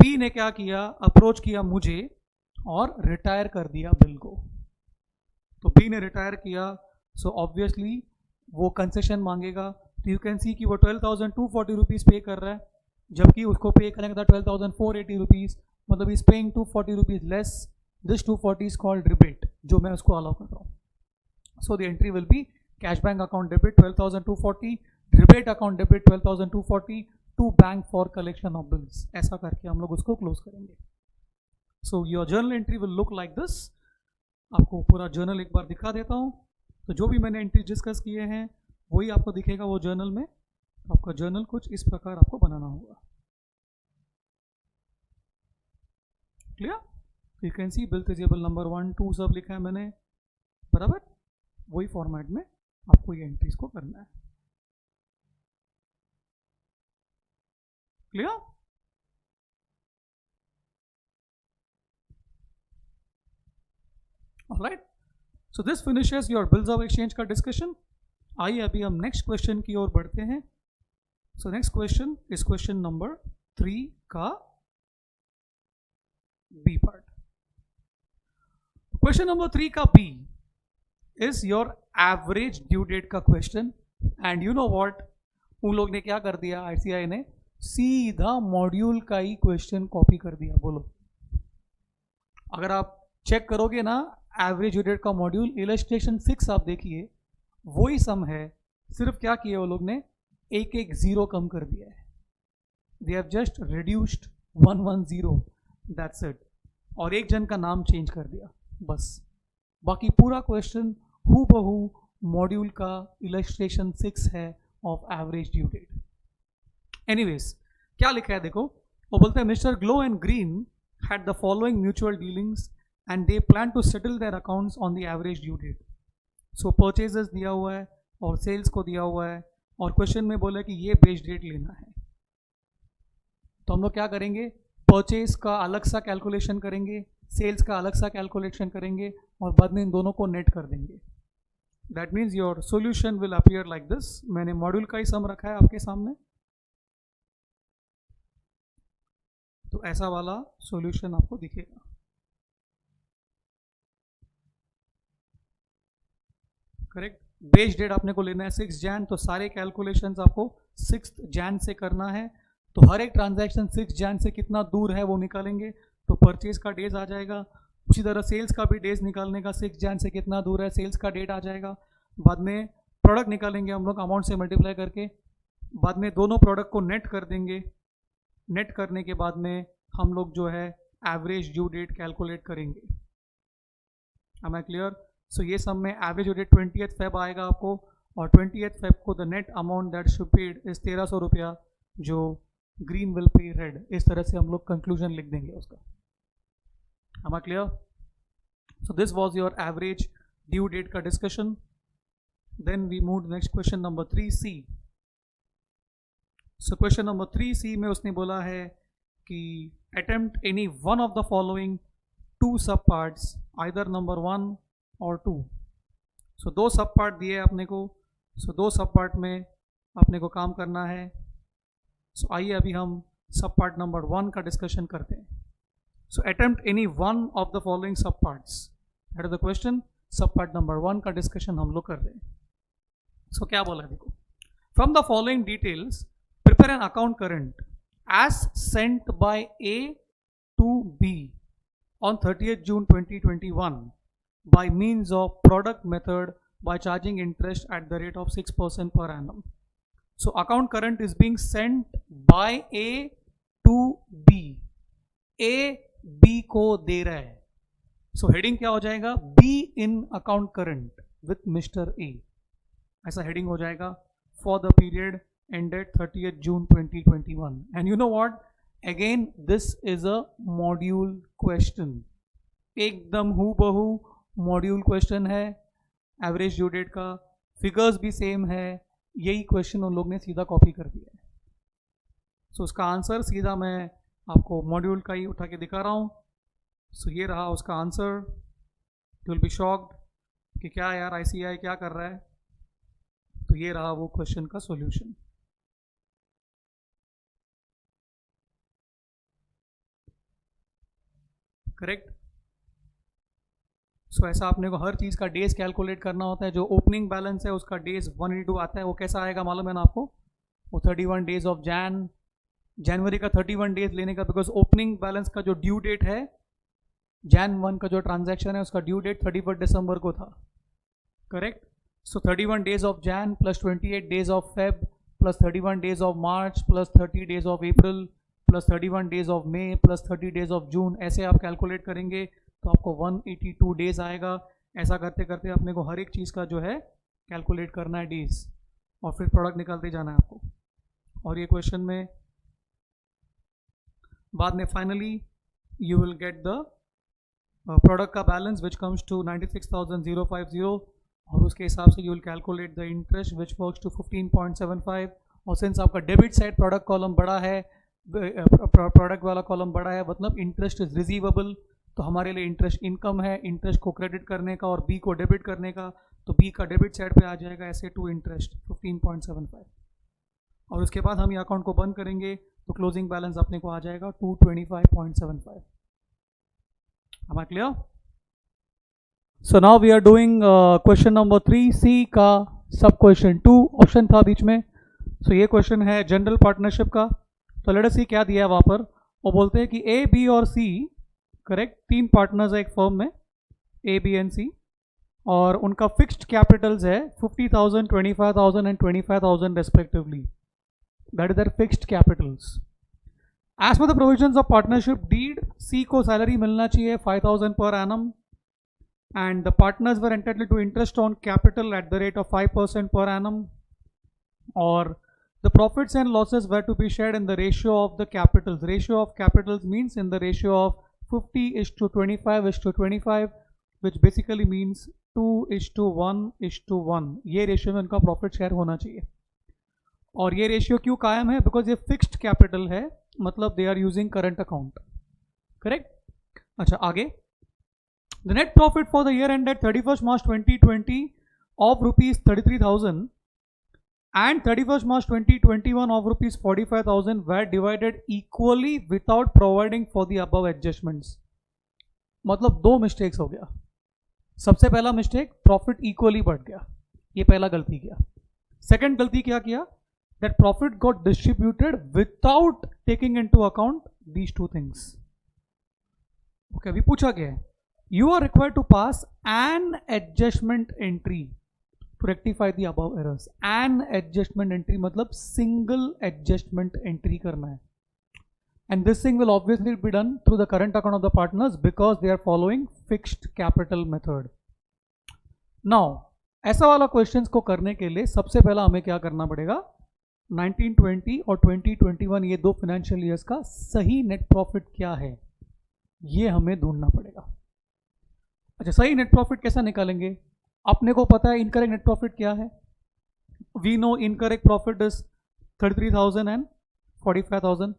B ने क्या किया, अप्रोच किया मुझे और रिटायर कर दिया बिल को. तो बी ने रिटायर किया, सो ऑब्वियसली वो कंसेशन मांगेगा. तो यू कैन सी कि वो 12,240 रुपीज पे कर रहा है, जबकि उसको पे करने का 12,480 रुपीज, मतलब is paying 240 rupees less. This 240 is called rebate, जो मैं उसको अलाउ कर रहा हूँ. So the entry will be cash bank account debit 12,240, rebate account debit 12,240 to bank for collection of bills. ऐसा करके हम लोग उसको क्लोज करेंगे. So your journal entry will look like this. आपको पूरा जर्नल एक बार दिखा देता हूँ. तो जो भी मैंने एंट्री डिस्कस किए हैं वही आपको दिखेगा वो जर्नल में. आपका जर्नल कुछ इस प्रकार आपको बनाना होगा. Clear. You can C bill receivable number 1, 2 सब लिखा है मैंने, बराबर. वही फॉर्मेट में आपको ये एंट्रीज को करना है. Clear. Alright. So this finishes your bills of exchange का डिस्कशन. आइए अभी हम नेक्स्ट क्वेश्चन की ओर बढ़ते हैं. So next question is question number 3 का बी पार्ट. क्वेश्चन नंबर 3 का B is your average due date का question. And you know what, उन लोग ने क्या कर दिया, आईसीआई ने सीधा मॉड्यूल का ही क्वेश्चन कॉपी कर दिया. बोलो, अगर आप चेक करोगे ना एवरेज ड्यू डेट का मॉड्यूल, इलस्ट्रेशन 6 आप देखिए, वही सम है, सिर्फ क्या किए वो लोग ने, एक एक जीरो कम कर दिया है. They have just reduced 110, that's it. और एक जन का नाम चेंज कर दिया बस. बाकी पूरा क्वेश्चन हू बहू मॉड्यूल का इलस्ट्रेशन 6 है of average due date. Anyways क्या लिखा है देखो, वो बोलते हैं mister Glow and Green had the following mutual dealings and they plan to settle their accounts on the average due date. So purchases दिया हुआ है और सेल्स को दिया हुआ है, और क्वेश्चन में बोला कि ये बेच डेट लेना है. तो हम लोग क्या करेंगे, परचेज का अलग सा कैलकुलेशन करेंगे, सेल्स का अलग सा कैलकुलेशन करेंगे, और बाद में इन दोनों को नेट कर देंगे. That means your solution will appear like this. मैंने मॉड्यूल का ही सम रखा है आपके सामने. तो ऐसा वाला सॉल्यूशन आपको दिखेगा. करेक्ट. बेच डेट आपने को लेना है 6 जैन, तो सारे कैलकुलेशंस आपको 6 जैन से करना है. तो हर एक ट्रांजैक्शन 6 जैन से कितना दूर है वो निकालेंगे, तो परचेज का डेज आ जाएगा. उसी तरह सेल्स का भी डेज निकालने का, 6 जैन से कितना दूर है सेल्स का डेट आ जाएगा. बाद में प्रोडक्ट निकालेंगे हम लोग अमाउंट से मल्टीप्लाई करके, बाद में दोनों प्रोडक्ट को नेट कर देंगे. नेट करने के बाद में हम लोग जो है एवरेज ड्यू डेट कैलकुलेट करेंगे. Am I clear. सो ये सब में average due date 20th Feb आएगा आपको, और 20th Feb को the net amount that should paid is 1300 रुपया, जो ग्रीन विल पे रेड. इस तरह से हम लोग कंक्लूजन लिख देंगे उसका. Am I clear. So this was your average due date का discussion. Then we move next question number 3C. So question number 3C में उसने बोला है कि attempt any one of the following 2 sub parts, either number 1 और 2. सो 2 सब part दिए अपने को. सो 2 सब पार्ट में अपने को काम करना है. सो आइए अभी हम सब पार्ट नंबर 1 का डिस्कशन करते हैं. So attempt any one of the following sub parts, that is the question. Sub part number 1 का डिस्कशन हम लोग कर रहे हैं. सो क्या बोला देखो, from the following details prepare an account current as sent by A to B on 30th June 2021 by means of product method by charging interest at the rate of 6% per annum. So account current is being sent by A to B. A B को दे रहा है, so heading क्या हो जाएगा, be in account current with mister A, ऐसा heading हो जाएगा for the period ended 30th June 2021. And you know what, again this is a module question, एकदम हूबहू मॉड्यूल क्वेश्चन है, एवरेज ड्यू डेट का, फिगर्स भी सेम है, यही क्वेश्चन उन लोग ने सीधा कॉपी कर दिया है. सो उसका आंसर सीधा मैं आपको मॉड्यूल का ही उठा के दिखा रहा हूँ. सो ये रहा उसका answer. You will be shocked कि क्या यार ICAI क्या कर रहा है. तो ये रहा वो क्वेश्चन का सॉल्यूशन. करेक्ट. सो ऐसा आपने को हर चीज़ का डेज कैलकुलेट करना होता है. जो ओपनिंग बैलेंस है उसका डेज 182 आता है. वो कैसा आएगा मालूम है ना आपको, वो 31 डेज ऑफ जनवरी का 31 डेज लेने का, बिकॉज ओपनिंग बैलेंस का जो ड्यू डेट है Jan 1 का जो ट्रांजैक्शन है उसका ड्यू डेट 31 दिसंबर को था. Correct. So 31 days of Jan plus 28 days of Feb plus 31 days of March plus 30 days of April plus 31 days of May plus 30 days of June, ऐसे आप कैलकुलेट करेंगे तो आपको 182 डेज आएगा. ऐसा करते करते अपने को हर एक चीज़ का जो है कैलकुलेट करना है डेज, और फिर प्रोडक्ट निकालते जाना है आपको. और ये क्वेश्चन में बाद में finally you will get the product का बैलेंस विच कम्स टू 96,050, और उसके हिसाब से you will calculate the interest which works to 15.75. और सिंस आपका डेबिट साइड प्रोडक्ट कॉलम बड़ा है, प्रोडक्ट वाला कॉलम बड़ा है, मतलब इंटरेस्ट इज रिसीवेबल, तो हमारे लिए इंटरेस्ट इनकम है, इंटरेस्ट को क्रेडिट करने का और बी को डेबिट करने का, तो बी का डेबिट साइड पे आ जाएगा ऐसे टू इंटरेस्ट 15.75. और उसके बाद हम ये अकाउंट को बंद करेंगे तो क्लोजिंग बैलेंस अपने को आ जाएगा 225.75. Am I clear? So now we are doing question number 3C का सब क्वेश्चन 2 ऑप्शन था बीच में. So ये क्वेश्चन है जनरल पार्टनरशिप का. तो लेट अस सी क्या दिया है वहाँ पर. वो बोलते हैं कि A, B और C, करेक्ट, 3 पार्टनर्स है एक फर्म में, A, B एंड C, और उनका फिक्स्ड कैपिटल्स है 50,000, 25,000 and 25,000 respectively. That is their fixed capitals. As per the provisions of partnership deed, C को सैलरी मिलना चाहिए 5,000 per annum, and the partners were entitled to interest on capital at the rate of 5% per annum, or the profits and losses were to be shared in the ratio of the capitals. Ratio of capitals means in the ratio of 50:25:25, which basically means 2:1:1. ये ratio में उनका profit share होना चाहिए. और ये ratio क्यों कायम है, बिकॉज ये फिक्स्ड कैपिटल है, मतलब they are using current account. Correct. अच्छा आगे, the net profit for the year ended 31st March 2020 of rupees 33,000 and 31st March 2021 of rupees 45,000 were divided equally without providing for the above adjustments. मतलब दो mistakes हो गया. सबसे पहला mistake, profit equally बढ़ गया, ये पहला गलती किया. सेकंड गलती क्या किया, that profit got distributed without taking into account these two things. Okay, अभी पूछा गया है, you are required to pass an adjustment entry to rectify the above errors. An adjustment entry मतलब single adjustment entry करना है, and this thing will obviously be done through the current account of the partners because they are following fixed capital method. Now ऐसा वाला questions को करने के लिए सबसे पहला हमें क्या करना पड़ेगा, 1920 और 2021 ये दो फाइनेंशियल ईयर्स का सही नेट प्रॉफिट क्या है ये हमें ढूंढना पड़ेगा. अच्छा, सही नेट प्रॉफिट कैसा निकालेंगे, अपने को पता है इनकरेक्ट नेट प्रॉफिट क्या है. We know incorrect profit is 33,000 and 45,000.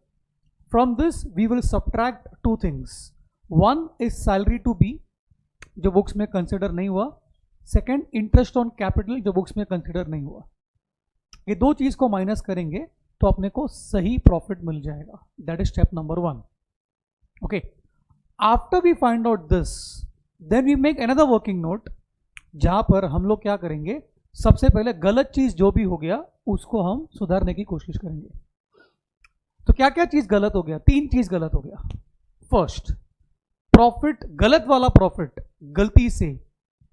From this we will subtract two things. One is salary to B जो बुक्स में कंसिडर नहीं हुआ, सेकंड इंटरेस्ट ऑन कैपिटल जो बुक्स में कंसिडर नहीं हुआ. ये दो चीज को माइनस करेंगे तो अपने को सही प्रॉफिट मिल जाएगा. That is step number 1. Okay, after we find out this then we make another working note, जहां पर हम लोग क्या करेंगे, सबसे पहले गलत चीज जो भी हो गया उसको हम सुधारने की कोशिश करेंगे. तो क्या क्या चीज गलत हो गया, 3 चीज गलत हो गया. फर्स्ट, प्रॉफिट, गलत वाला प्रॉफिट गलती से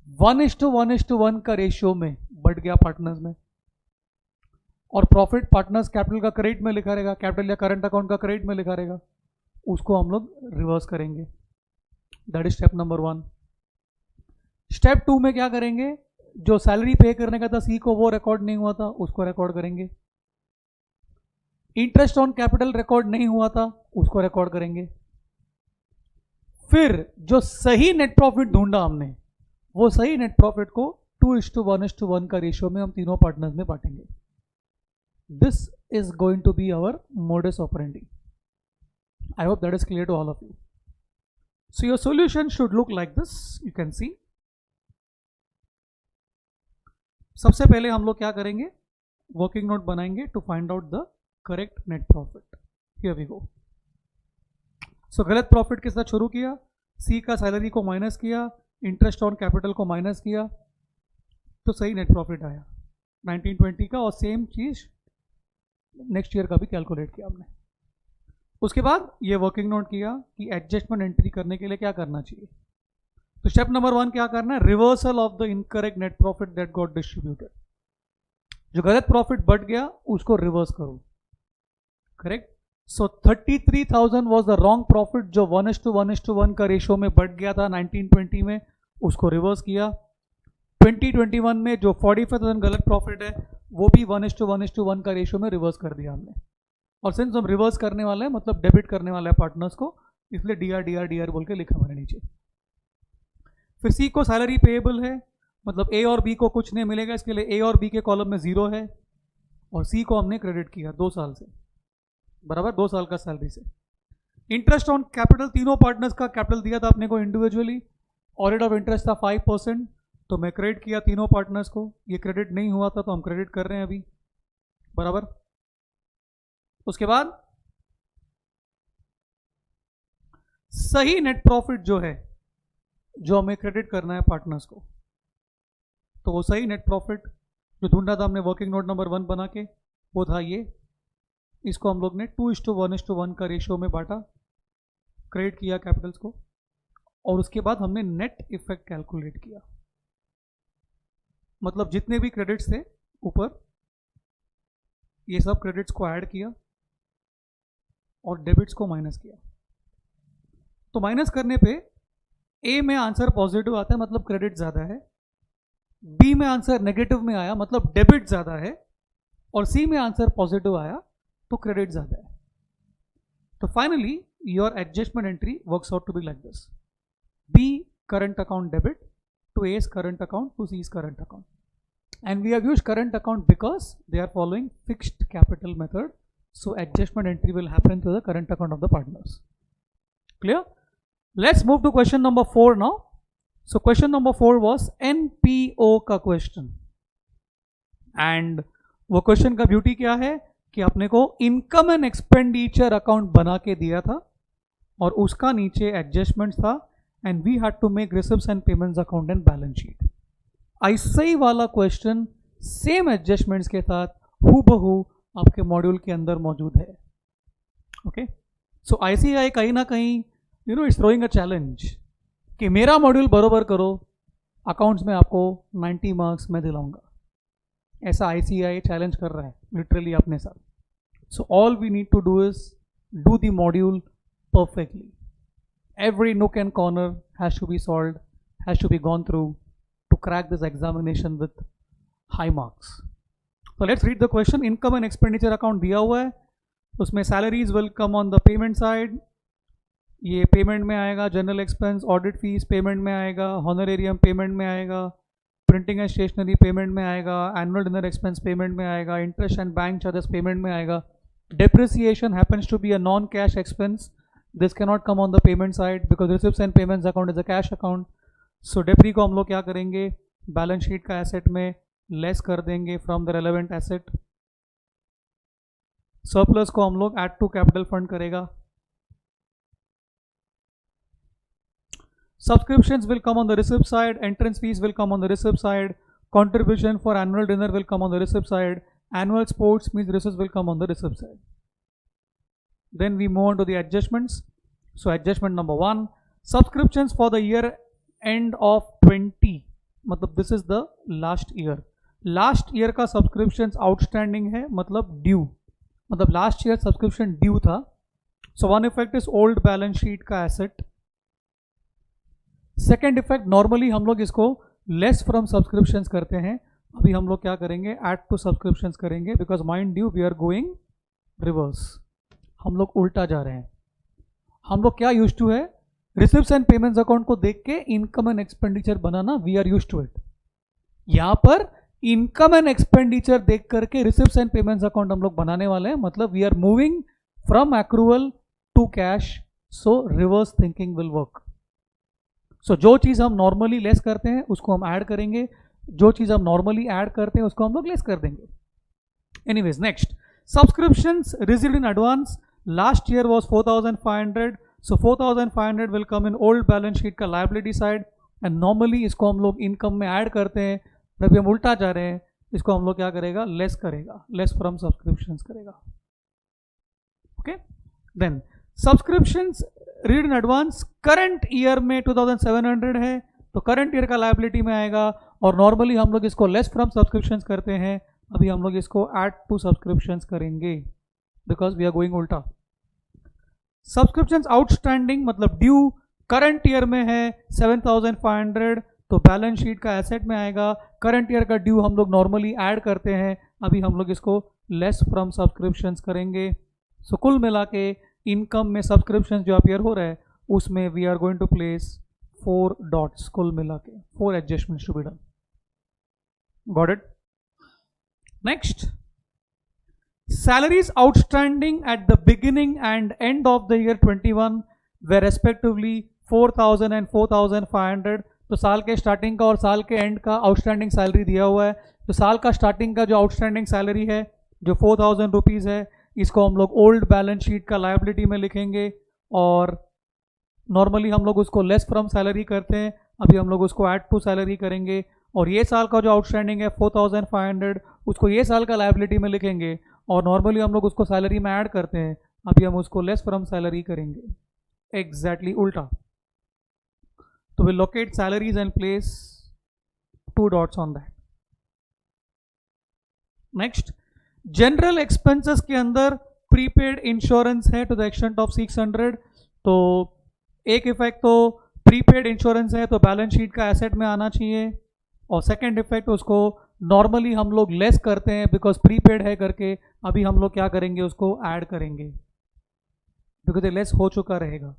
1:1:1 का रेशियो में बढ़ गया पार्टनर्स में, और प्रॉफिट पार्टनर्स कैपिटल का क्रेडिट में लिखा रहेगा, कैपिटल या करंट अकाउंट का क्रेडिट में लिखा रहेगा, उसको हम लोग रिवर्स करेंगे. That is step number 1. Step 2 में क्या करेंगे, जो सैलरी पे करने का था सी को वो रिकॉर्ड नहीं हुआ था, उसको रिकॉर्ड करेंगे. इंटरेस्ट ऑन कैपिटल रिकॉर्ड नहीं हुआ था, उसको रिकॉर्ड करेंगे. फिर जो सही नेट प्रॉफिट ढूंढा हमने, वो सही नेट प्रॉफिट को 2:1:1 का रेशियो में हम तीनों पार्टनर्स में बांटेंगे. This is going to be our modus operandi. I hope that is clear to all of you. So your solution should look like this. You can see. सबसे पहले हम लोग क्या करेंगे, वर्किंग नोट बनाएंगे to find out the correct net profit. Here we go. So गलत profit के साथ शुरू किया, सी का सैलरी को माइनस किया, इंटरेस्ट ऑन कैपिटल को माइनस किया, तो सही नेट प्रॉफिट आया 1920 का. और सेम चीज नेक्स्ट ईयर का भी कैलकुलेट किया हमने. उसके बाद ये वर्किंग नोट किया कि एडजस्टमेंट एंट्री करने के लिए क्या करना चाहिए. तो स्टेप नंबर 1 क्या करना है, reversal of the incorrect net profit that got distributed. जो गलत प्रॉफिट बढ़ गया उसको रिवर्स करो. Correct. So 33,000 was the wrong profit, जो 1:1:1 का रेशियो में बढ़ गया था 1920 में, उसको रिवर्स किया. 2021 में जो 45,000 गलत प्रॉफिट है वो भी 1:1:1 का रेशियो में रिवर्स कर दिया हमने. और सिंस हम रिवर्स करने वाले हैं, मतलब डेबिट करने वाले हैं पार्टनर्स को, इसलिए डी आर बोल के लिखा मैंने नीचे. फिर सी को सैलरी पेएबल है, मतलब ए और बी को कुछ नहीं मिलेगा, इसके लिए ए और बी के कॉलम में 0 है. और सी को हमने क्रेडिट किया 2 साल से, बराबर 2 साल का सैलरी से. इंटरेस्ट ऑन कैपिटल, तीनों पार्टनर्स का कैपिटल दिया था अपने को इंडिविजुअली. ऑडिट ऑफ इंटरेस्ट था 5%, तो मैं क्रेडिट किया तीनों पार्टनर्स को. ये क्रेडिट नहीं हुआ था तो हम क्रेडिट कर रहे हैं अभी, बराबर. उसके बाद सही नेट प्रॉफिट जो है, जो हमें क्रेडिट करना है पार्टनर्स को, तो वो सही नेट प्रॉफिट जो ढूंढा था हमने वर्किंग नोट नंबर 1 बना के, वो था ये. इसको हम लोग ने 2:1:1 का रेशियो में बांटा, क्रेडिट किया कैपिटल्स को. और उसके बाद हमने नेट इफेक्ट कैलकुलेट किया, मतलब जितने भी क्रेडिट्स थे ऊपर, ये सब क्रेडिट्स को ऐड किया और डेबिट्स को माइनस किया. तो माइनस करने पे ए में आंसर पॉजिटिव आता है, मतलब क्रेडिट ज्यादा है. बी में आंसर नेगेटिव में आया, मतलब डेबिट ज्यादा है. और सी में आंसर पॉजिटिव आया तो क्रेडिट ज्यादा है. तो finally your adjustment entry works out to be like this. B current account debit to A's current account to c's current account. And we have used current account because they are following fixed capital method. So adjustment entry will happen to the current account of the partners. Clear? Let's move to question number 4 now. So question number 4 was NPO का question. And वो question का beauty क्या है कि अपने को income and expenditure account बना के दिया था और उसका नीचे adjustments था and we had to make receipts and payments account and balance sheet. ऐसा ही वाला क्वेश्चन सेम एडजस्टमेंट्स के साथ हूबहू आपके मॉड्यूल के अंदर मौजूद है. ओके, सो आईसीआई कहीं ना कहीं इट्स थ्रोइंग अ चैलेंज कि मेरा मॉड्यूल बरोबर करो, अकाउंट्स में आपको 90 मार्क्स मैं दिलाऊंगा. ऐसा आईसीआई चैलेंज कर रहा है लिटरली अपने साथ. So all we need to do is do the module perfectly. Every nook and corner has to be solved, has to be gone through to crack this examination with high marks. So let's read the question. Income and expenditure account दिया हुआ है, उसमें salaries will come on the payment side. ये payment में आएगा, general expense, audit fees payment में आएगा, honorarium payment में आएगा, printing and stationery payment में आएगा, annual dinner expense payment में आएगा, interest and bank charges payment में आएगा. Depreciation happens to be a non-cash expense. This cannot come on the payment side because receipts and payments account is a cash account. So debris को हम लोग क्या करेंगे, balance sheet का asset में less कर देंगे from the relevant asset. Surplus को हम लोग ऐड टू कैपिटल फंड करेगा. Subscriptions will come on the receipt side, entrance fees will come on the receipt side, contribution for annual dinner will come on the receipt side, annual sports means receipts will come on the receipt side. Then we move on to the adjustments. So adjustment number 1, subscriptions for the year end of 20, मतलब this is the last year. Last year का subscriptions outstanding है, मतलब due, मतलब last year subscription due था. So one effect is old balance sheet का asset. Second effect, normally हम लोग इसको लेस फ्रॉम सब्सक्रिप्शंस करते हैं, अभी हम लोग क्या करेंगे, ऐड टू सब्सक्रिप्शंस करेंगे, because mind you we are going reverse, हम लोग उल्टा जा रहे हैं। हम लोग क्या यूज टू है, रिसिप्ट्स एंड पेमेंट्स अकाउंट को देख के इनकम एंड एक्सपेंडिचर बनाना, we are use to it. यहां पर इनकम एंड एक्सपेंडिचर देख करके रिसिप्ट्स एंड पेमेंट्स अकाउंट हम लोग बनाने वाले हैं, मतलब we are moving from accrual to cash, so reverse thinking will work. So जो चीज हम नॉर्मली लेस करते हैं उसको हम ऐड करेंगे, जो चीज हम नॉर्मली ऐड करते हैं उसको हम लोग लेस कर देंगे। Anyways, next, subscriptions received in advance last year was 4500, so 4500 will come in old balance sheet का लायबिलिटी साइड, एंड नॉर्मली इसको हम लोग इनकम में ऐड करते हैं, अभी हम उल्टा जा रहे हैं, इसको हम लोग क्या करेगा, लेस करेगा, लेस फ्रॉम सब्सक्रिप्शंस करेगा। Okay, then subscriptions received in advance current year में 2700 है, तो करंट ईयर का लायबिलिटी में आएगा, और नॉर्मली हम लोग इसको लेस फ्रॉम सब्सक्रिप्शंस करते हैं, अभी हम लोग इसको ऐड टू सब्सक्रिप्शंस करेंगे, बिकॉज वी आर गोइंग उल्टा। सब्सक्रिप्शंस आउटस्टैंडिंग मतलब ड्यू करंट ईयर में है 7500, तो बैलेंस शीट का एसेट में आएगा, करंट ईयर का ड्यू हम लोग नॉर्मली ऐड करते हैं, अभी हम लोग इसको लेस फ्रॉम सब्सक्रिप्शंस करेंगे। सो कुल मिला के इनकम में सब्सक्रिप्शंस जो अपीयर हो रहा है उसमें we are going to place 4 dots, कुल मिला के 4 adjustments to be done. Got it? Next, salaries outstanding at the beginning and end of the year 21 were respectively 4000 and 4500, तो साल के स्टार्टिंग का और साल के एंड का आउटस्टैंडिंग सैलरी दिया हुआ है, तो साल का स्टार्टिंग का जो आउटस्टैंडिंग सैलरी है जो 4000 रुपीज़ है, इसको हम लोग ओल्ड बैलेंस शीट का लायबिलिटी में लिखेंगे, और नॉर्मली हम लोग उसको लेस फ्रॉम सैलरी करते हैं, अभी हम लोग उसको ऐड टू सैलरी करेंगे, और ये साल का जो आउटस्टैंडिंग है 4500 उसको ये साल का लायबिलिटी में लिखेंगे, और नॉर्मली हम लोग उसको सैलरी में ऐड करते हैं, अभी हम उसको लेस फ्रॉम सैलरी करेंगे, एग्जैक्टली उल्टा। तो will locate salaries and place 2 dots on that. Next, general expenses के अंदर प्रीपेड इंश्योरेंस है टू द एक्सटेंट ऑफ 600, तो एक इफेक्ट तो प्रीपेड इंश्योरेंस है तो बैलेंस शीट का एसेट में आना चाहिए, और सेकेंड इफेक्ट उसको नॉर्मली हम लोग लेस करते हैं बिकॉज प्रीपेड है करके, अभी हम लोग क्या करेंगे, उसको ऐड करेंगे बिकॉज ये लेस हो चुका रहेगा,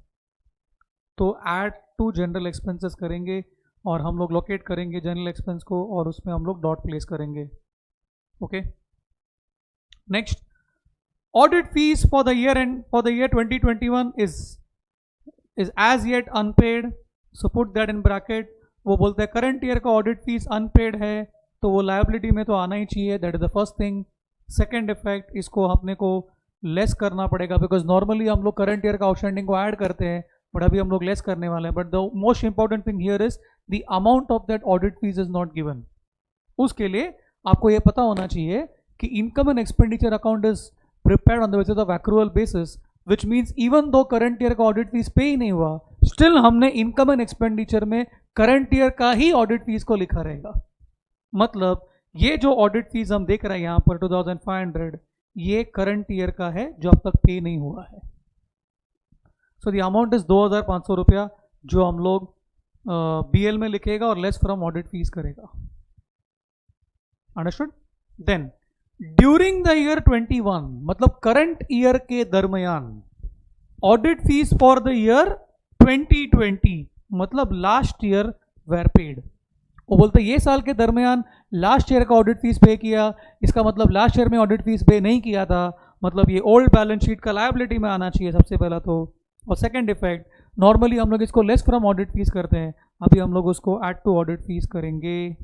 तो ऐड टू जनरल एक्सपेंसेस करेंगे, और हम लोग लोकेट करेंगे जनरल एक्सपेंस को, और उसमें हम लोग डॉट प्लेस करेंगे। Okay, next, audit fees for the year end for the year 2021 is as yet unpaid, so put that in bracket. वो बोलते हैं करंट ईयर का ऑडिट फीस अनपेड है, तो वो लायबिलिटी में तो आना ही चाहिए, that is the first thing. Second effect, इसको अपने को लेस करना पड़ेगा बिकॉज नॉर्मली हम लोग करंट ईयर का आउटस्टैंडिंग को ऐड करते हैं, बट अभी हम लोग लेस करने वाले हैं, but the most important thing here is the amount of that audit fees is not given. उसके लिए आपको ये पता होना चाहिए कि income and expenditure account is prepared on the basis of accrual basis, which means even though current year का audit fees पे ही नहीं हुआ, स्टिल हमने इनकम एंड एक्सपेंडिचर में करंट ईयर का ही ऑडिट फीस को लिखा रहेगा। मतलब ये जो ऑडिट फीस हम देख रहे हैं यहाँ पर 2500, ये करंट ईयर का है जो अब तक पे नहीं हुआ है। सो द अमाउंट इज 2500 रुपया, जो हम लोग बीएल में लिखेगा और लेस फ्रॉम ऑडिट फीस करेगा। Understood? Then during the year 21 मतलब करंट ईयर के दरमियान, audit fees for the year 2020 मतलब लास्ट ईयर वेर पेड। वो बोलते ये साल के दरमियान लास्ट ईयर का ऑडिट फीस पे किया, इसका मतलब लास्ट ईयर में ऑडिट फीस पे नहीं किया था, मतलब ये ओल्ड बैलेंस शीट का लायबिलिटी में आना चाहिए सबसे पहला तो। और सेकंड इफेक्ट, नॉर्मली हम लोग इसको लेस फ्रॉम ऑडिट फीस करते हैं, अभी हम लोग उसको ऐड टू ऑडिट फीस करेंगे।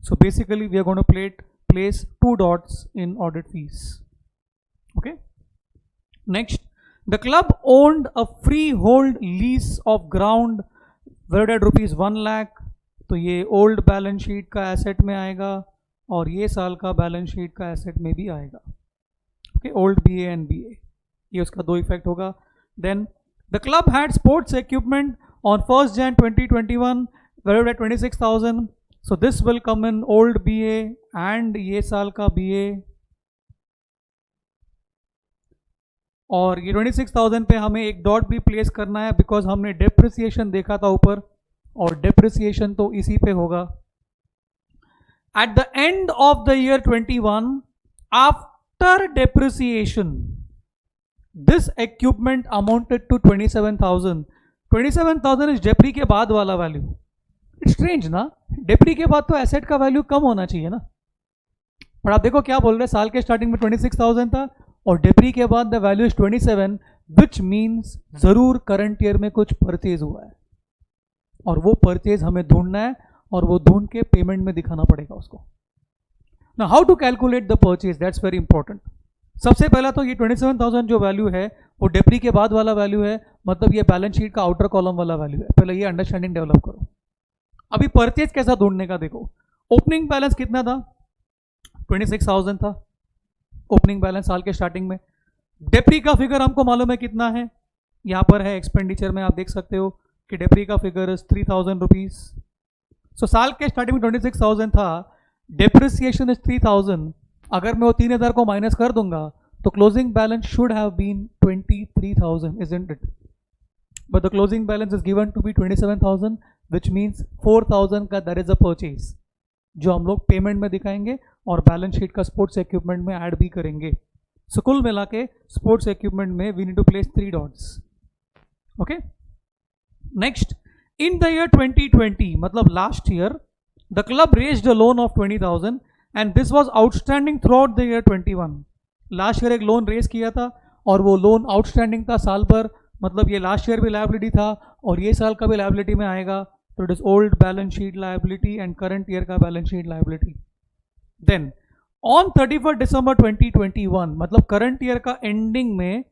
So basically we are going to place 2 dots in audit fees. Okay, next, the club owned a freehold lease of ground valued at rupees 1 lakh, तो ये old balance sheet का asset में आएगा और ये साल का बैलेंस शीट का एसेट में भी आएगा। Okay, old BA and BA, ये उसका 2 इफेक्ट होगा। Then the club had sports equipment on 1st Jan 2021 valued at 26,000, so this will come in old BA and ये साल का BA। और ये 26,000 पे हमें एक डॉट भी प्लेस करना है बिकॉज हमने डेप्रिसिएशन देखा था ऊपर, और डेप्रिसिएशन तो इसी पे होगा. At the end of the year 21, after depreciation, this equipment amounted to 27,000. 27,000 is depre के बाद वाला वैल्यू. इट्स स्ट्रेंज ना, डेप्री के बाद तो एसेट का वैल्यू कम होना चाहिए ना. पर आप देखो क्या बोल रहे हैं, साल के स्टार्टिंग में 26,000 था और डेप्री के बाद the value is 27, which means जरूर करंट ईयर में कुछ परचेज हुआ है और वो परचेज हमें ढूंढना है और वो ढूंढ के पेमेंट में दिखाना पड़ेगा उसको. Now how to calculate the purchase, that's very important. सबसे पहला तो ये 27,000 जो वैल्यू है वो डेप्री के बाद वाला वैल्यू है, मतलब ये बैलेंस शीट का आउटर कॉलम वाला वैल्यू है. पहले ये अंडरस्टैंडिंग डेवलप करो. अभी परचेज कैसा ढूंढने का देखो. ओपनिंग बैलेंस कितना था, 26,000 था ओपनिंग बैलेंस साल के स्टार्टिंग में. डेप्री का फिगर हमको मालूम है कितना है, यहां पर है एक्सपेंडिचर में, आप देख सकते हो कि डेप्री का फिगर इज 3,000 रुपीज. सो साल के स्टार्टिंग में 26,000 था, डेप्रिसिएशन इज 3,000. अगर मैं वो 3,000 को माइनस कर दूंगा तो closing balance should have been 23,000, isn't it? But the closing balance is given to be 27,000, which means 4,000 का there is a purchase जो हम लोग पेमेंट में दिखाएंगे और बैलेंस शीट का स्पोर्ट्स इक्विपमेंट में ऐड भी करेंगे. सो कुल मिला के स्पोर्ट्स इक्विपमेंट में we need to place 3 dots. Okay, next, in the year 2020, मतलब last year, the club raised a loan of 20,000 and this was outstanding throughout the year 21. Last year एक loan raise किया था और वो loan outstanding था साल भर, मतलब ये लास्ट ईयर भी लायबिलिटी था और ये साल का भी लायबिलिटी में आएगा. तो it is old balance sheet liability and current year का balance sheet liability. Then on 31 December 2021, मतलब करंट ईयर का एंडिंग में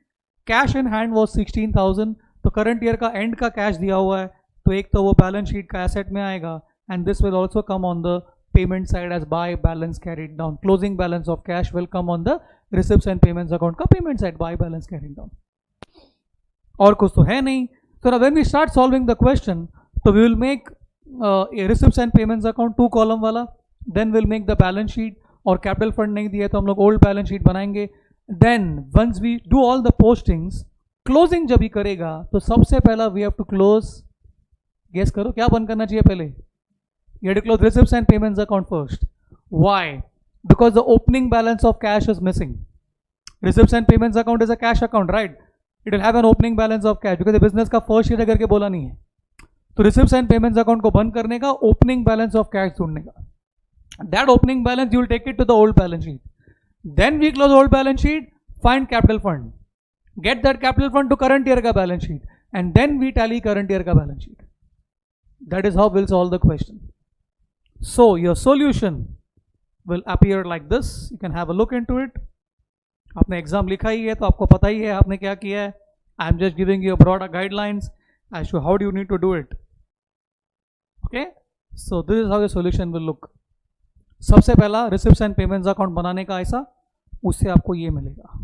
कैश इन हैंड वाज 16,000. तो करंट ईयर का एंड का कैश दिया हुआ है, तो एक तो वो बैलेंस शीट का एसेट में आएगा and this will also come on the payment side as by balance carried down. Closing balance of cash will come on the receipts and payments account का payment side by balance carried down. और कुछ तो है नहीं. तो when we start solving the question, तो we will make receipts and payments account 2 column वाला, then will make the balance sheet, और कैपिटल फंड नहीं दिया तो हम लोग ओल्ड बैलेंस शीट बनाएंगे. Then once we do all the postings, closing जब ही करेगा तो सबसे पहला we have to close, guess करो क्या बंद करना चाहिए पहले, you have to close receipts and payments account first. Why? Because the opening balance of cash is missing. Receipts and payments account is a cash account, right? It will have an opening balance of cash because business का first year करके बोला नहीं है. तो receipts and payments account को बंद करने का, ओपनिंग बैलेंस ऑफ कैश ढूंढने का. That opening balance you will take it to the old balance sheet. Then we close old balance sheet, find capital fund, get that capital fund to current year ka balance sheet, and then we tally current year ka balance sheet. That is how we'll solve the question. So your solution will appear like this. You can have a look into it. आपने exam लिखा ही है तो आपको पता ही है आपने क्या किया है. I am just giving you a broad guidelines as to how do you need to do it. Okay, so this is how your solution will look. सबसे पहला रिसिप्ट्स एंड पेमेंट्स अकाउंट बनाने का ऐसा, उससे आपको ये मिलेगा.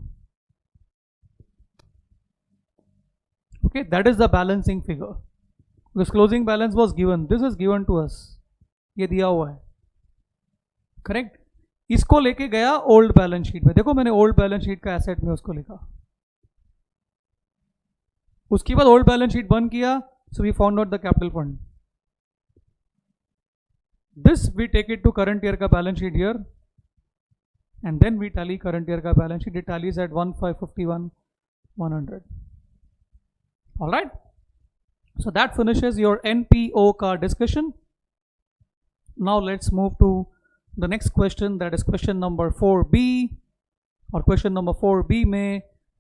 Okay, that is the balancing figure. This closing balance was given, this is given to us, ये दिया हुआ है, करेक्ट. इसको लेके गया ओल्ड बैलेंस शीट में. देखो मैंने ओल्ड बैलेंस शीट का एसेट में उसको लिखा. उसके बाद ओल्ड बैलेंस शीट बंद किया, so we found out the capital fund. This we take it to current year ka balance sheet here, and then we tally current year ka balance sheet. It tallies at 1,551,100. All right. So that finishes your NPO ka discussion. Now let's move to the next question. That is question number 4B. और question number 4B में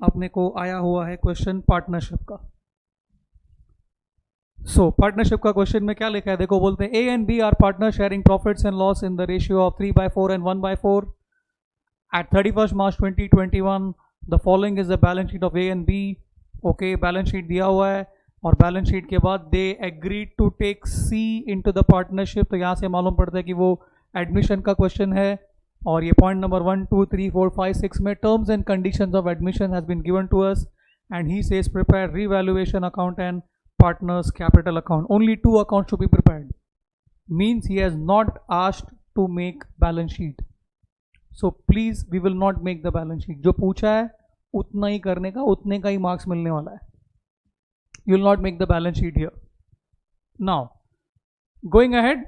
अपने को आया हुआ है question partnership का. सो partnership का question में क्या लिखा है देखो. बोलते हैं A and B are partner sharing profits and loss in the ratio of 3/4 and 1/4 at 31 March 2021. The following is the balance sheet of A and B. Okay, balance sheet दिया हुआ है और बैलेंस शीट के बाद they agreed to take C into the partnership. तो यहाँ से मालूम पड़ता है कि वो एडमिशन का क्वेश्चन है और ये पॉइंट नंबर 1, 2, 3, 4, 5, 6 में terms and conditions of admission has been given to us and he says prepare revaluation account and partners capital account. Only 2 accounts to be prepared. Means he has not asked to make balance sheet. So please we will not make the balance sheet. जो पूछा है उतना ही करने का, उतने का ही marks मिलने वाला है. You will not make the balance sheet here. Now going ahead,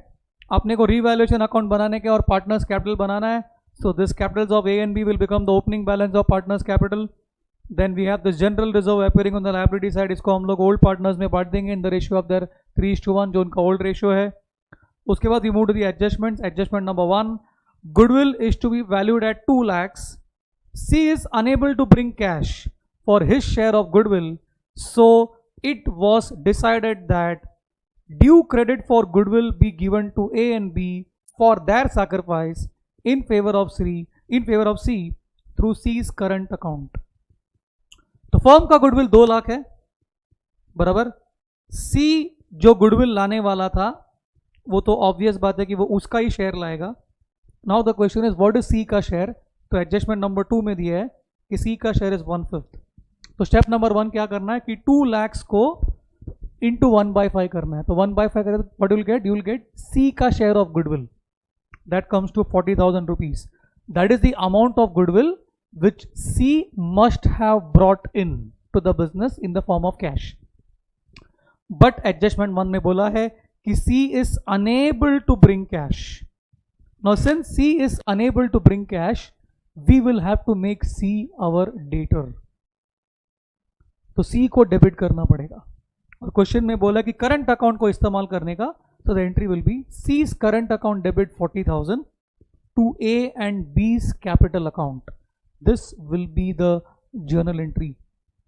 अपने को रीवैल्यूएशन अकाउंट बनाने के और पार्टनर्स कैपिटल बनाना है. So this capitals of A and B will become the opening balance of partners capital. Then we have this general reserve appearing on the liability side. इसको हम लोग ओल्ड पार्टनर्स में बांट देंगे in the ratio of their 3:1 जो उनका old ratio है. उसके बाद we move to the adjustments. Adjustment number 1, goodwill is to be valued at 2 lakhs. C is unable to bring cash for his share of goodwill, so it was decided that due credit for goodwill be given to A and B for their sacrifice in favor of C through C's current account. तो firm का goodwill 2 lakh है, बराबर. C जो goodwill लाने वाला था वो तो ऑब्वियस बात है कि वो उसका ही शेयर लाएगा. Now the question is what is C का शेयर. तो एडजस्टमेंट नंबर 2 में दिया है कि सी का शेयर इज 1/5. तो स्टेप नंबर 1 क्या करना है कि 2 lakhs को इंटू 1/5 करना है. तो 1/5 करें तो what will get, you will get C का share of goodwill. That comes to 40,000 rupees. That is the amount of goodwill which C must have brought in to the business in the form of cash. But adjustment 1 में बोला है कि C is unable to bring cash. Now since C is unable to bring cash, we will have to make C our debtor. तो C को debit करना पड़ेगा. और question में बोला कि करंट अकाउंट को इस्तेमाल करने का, तो the entry will B C's current account debit 40,000 to A and B's capital account. This will be the journal entry.